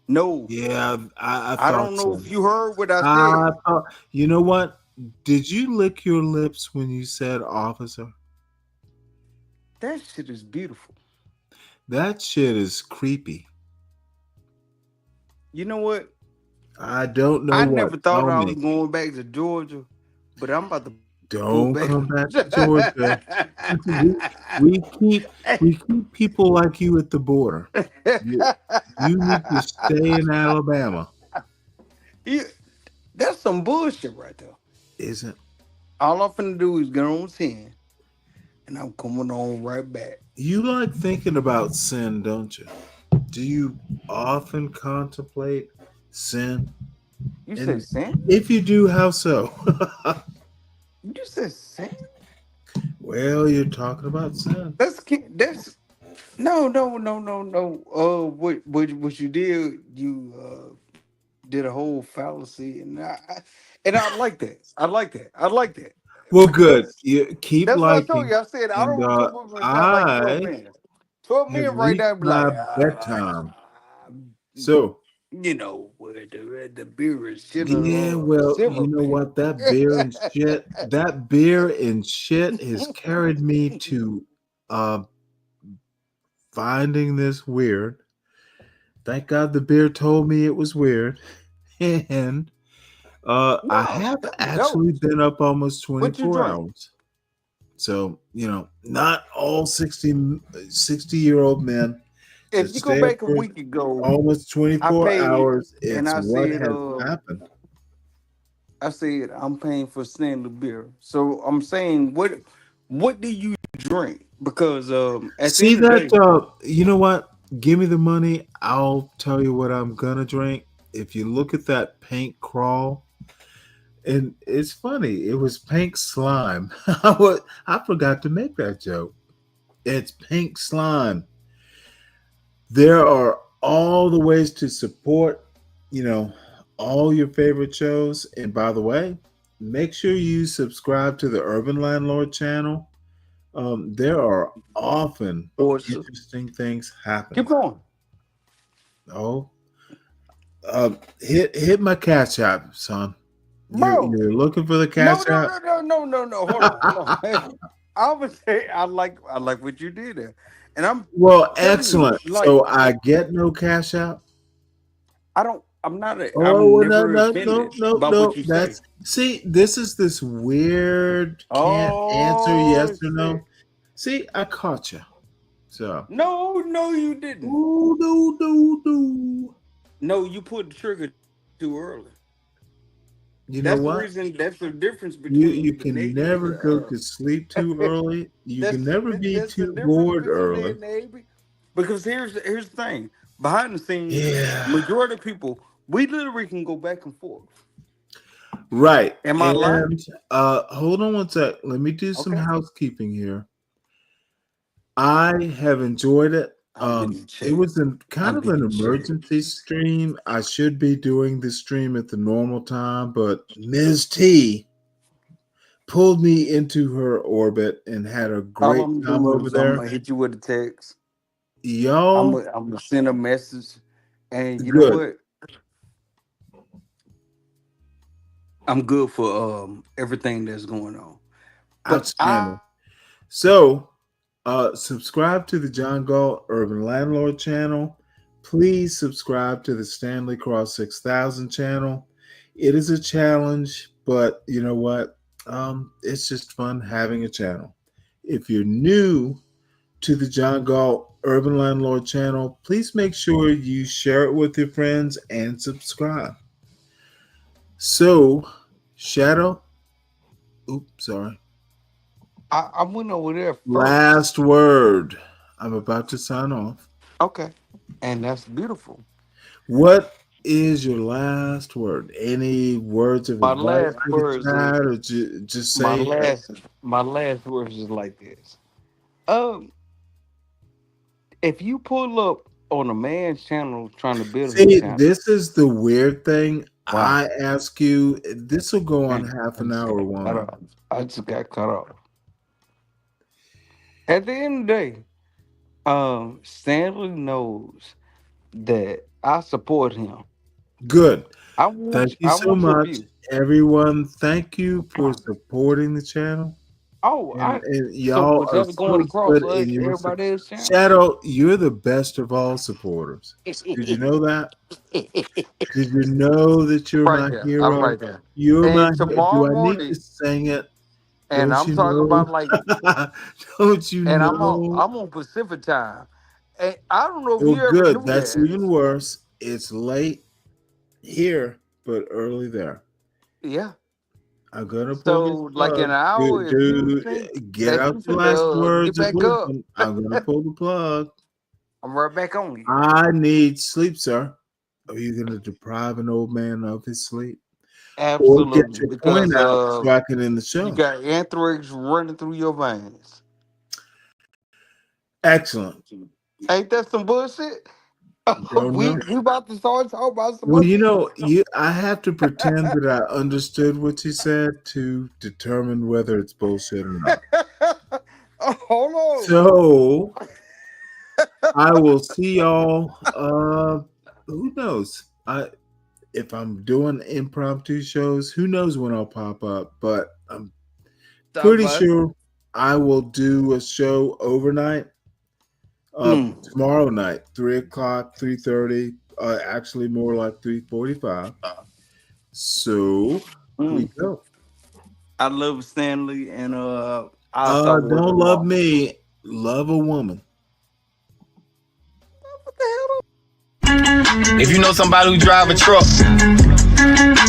No, Yeah, I I thought don't know so. if you heard what I I said. thought, you know what? Did you lick your lips when you said officer? That shit is beautiful. That shit is creepy. You know what? I don't know I what. never thought Tell I me. was going back to Georgia, but I'm about to go Don't back. come back to Georgia. we, we keep people like you at the border. You, you need to stay in Alabama. Yeah, that's some bullshit right there. Isn't All I'm finna do is get on 10, and I'm coming on right back. you like thinking about sin, don't you? Do you often contemplate sin? You said And sin? if you do, how so? You said sin? Well, you're talking about sin. That's no. What you did? You did a whole fallacy, and I like that. I like that. I like that Well, good. because You keep that's what I told liking, you. I said I don't and want to come over and sound like 12 I men. 12 have men right reached now be like, my bedtime. So you know, where the beer is shit Yeah, on well, you silver know paint. what? That beer and shit has carried me to uh finding this weird. Thank God the beer told me it was weird. And I No, have that's dope. actually been up almost What you 24 drink? hours. So, not all 60-year-old men If that you go stay up back a for week ago, almost I 24 paid hours. and It's what has happened. I said I'm paying for Stanley beer. So I'm saying what do you drink? Because at the See end of the that? day, You know what? Give me the money. I'll tell you what I'm gonna drink. If you look at that paint crawl, and it's funny, it was pink slime. I forgot to make that joke. It's pink slime. There are all the ways to support, you know, all your favorite shows. And by the way, make sure you subscribe to the Urban Landlord channel. There are often or interesting things happening. keep going. Oh, hit my cash app, son. Bro, You're looking for the no, cash no, app? no, no, no, no, no. Hold on. I would say I like what you did there. And I'm Well, telling you, excellent. like So I get no cash app. Oh, I'm well, no, never no, no, offended no, by what no. you say. This is this weird can't answer yes Oh or shit. no. See, I caught you. So, No, you didn't. ooh, no, no, no. No, you pulled the trigger too early. You know That's the what? reason. That's the difference You between the can Navy and never go the. to sleep too early. You can that's never be that's the too difference bored between the early. Navy. Because here's the thing. Behind the scenes, Yeah. majority of people, we literally can go back and forth. Right. Am I lying? And hold on one sec. Let me do some Okay. housekeeping here. I have enjoyed it. I'm getting It checked. was kind I'm of an getting checked. emergency stream. I should be doing the stream at the normal time, but Ms. T pulled me into her orbit and had a All great I'm time doing over is I'm there. gonna hit you with a text. Y'all, I'm gonna send a message, and you know good. what? I'm good for everything that's going on. But Outstanding. So, subscribe to the John Galt Urban Landlord channel. Please subscribe to the Stanley Cross 6000 channel. It is a challenge, but you know what? It's just fun having a channel. If you're new to the John Galt Urban Landlord channel, please make sure you share it with your friends and subscribe. So, Shadow, oops, sorry. I went over there first. Last word. I'm about to sign off. Okay, and that's beautiful. What is your last word? Any words of My advice last for the words is chat, or just my say, last my last words is like this. Um, if you pull up on a man's channel trying to build his see, channel, this is the weird thing. wow, I ask you, this will go on man, half I an just hour got cut one. off. I just got cut off. At the end of the day, Stanley knows that I support him. Good. I Thank want you I so want your much, view. everyone. Thank you for supporting the channel. Oh, And so y'all was are that going so across good to in your everybody else channel? Shadow, you're the best of all supporters. Did you know that? Did you know that you're Right my there. I'm hero? right there. You're my. And tomorrow Do I need to morning, sing it? and Don't I'm you talking know? about like, Don't you and know? I'm on Pacific time. And I don't know if Well, you ever good. knew That's that. even worse. It's late here, but early there. Yeah. I'm gonna pull this So like in plug, an hour, if you think get that out you the last finna get words of back up, wisdom. I'm gonna pull the plug. I'm right back on you. I need sleep, sir. Are you gonna deprive an old man of his sleep, or get Absolutely. your point Because out so I can end the you show? got anthrax running through your veins. Excellent. Ain't that some bullshit? Don't we know. we about to start talking about some Well, other shit. I have to pretend that I understood what you said to determine whether it's bullshit or not. Hold on. So I will see y'all. Who knows? if I'm doing impromptu shows, who knows when I'll pop up, but I'm pretty sure I will do a show overnight. Tomorrow night, 3 o'clock, 3:30, actually more like 3:45. So we go. I love Stanley, and don't love me, love a woman. What the hell? If you know somebody who drive a truck,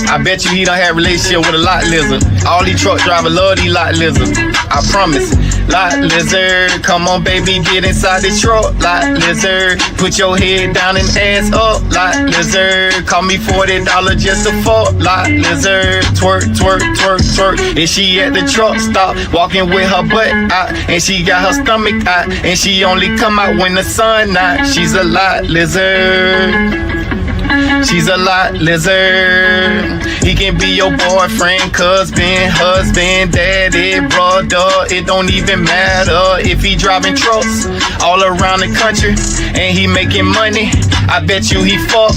I bet you he done had a relationship with a lot lizard. All these truck drivers love these lot lizards. I promise. Lot lizard, come on baby, get inside the truck. Lot lizard, put your head down and ass up. Lot lizard, call me $40 just to fuck. Lot lizard, twerk, twerk, twerk, twerk. And she at the truck stop, walking with her butt out, and she got her stomach out, and she only come out when the sun out. She's a lot lizard. She's a lot lizard. He can be your boyfriend, cousin, husband, daddy, brother. It don't even matter if he driving trucks all around the country and he making money. I bet you he fuck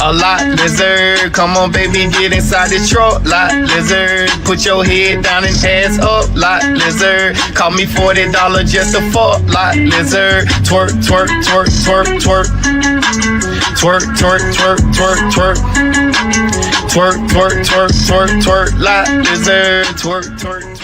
a lot lizard. Come on, baby, get inside the truck. Lot lizard, put your head down and ass up. Lot lizard, call me $40 just to fuck. Lot lizard, twerk, twerk, twerk, twerk, twerk. Twerk, twerk, twerk, twerk, twerk. Twerk, twerk, twerk, twerk, twerk. Lot lizard, twerk, twerk, twerk.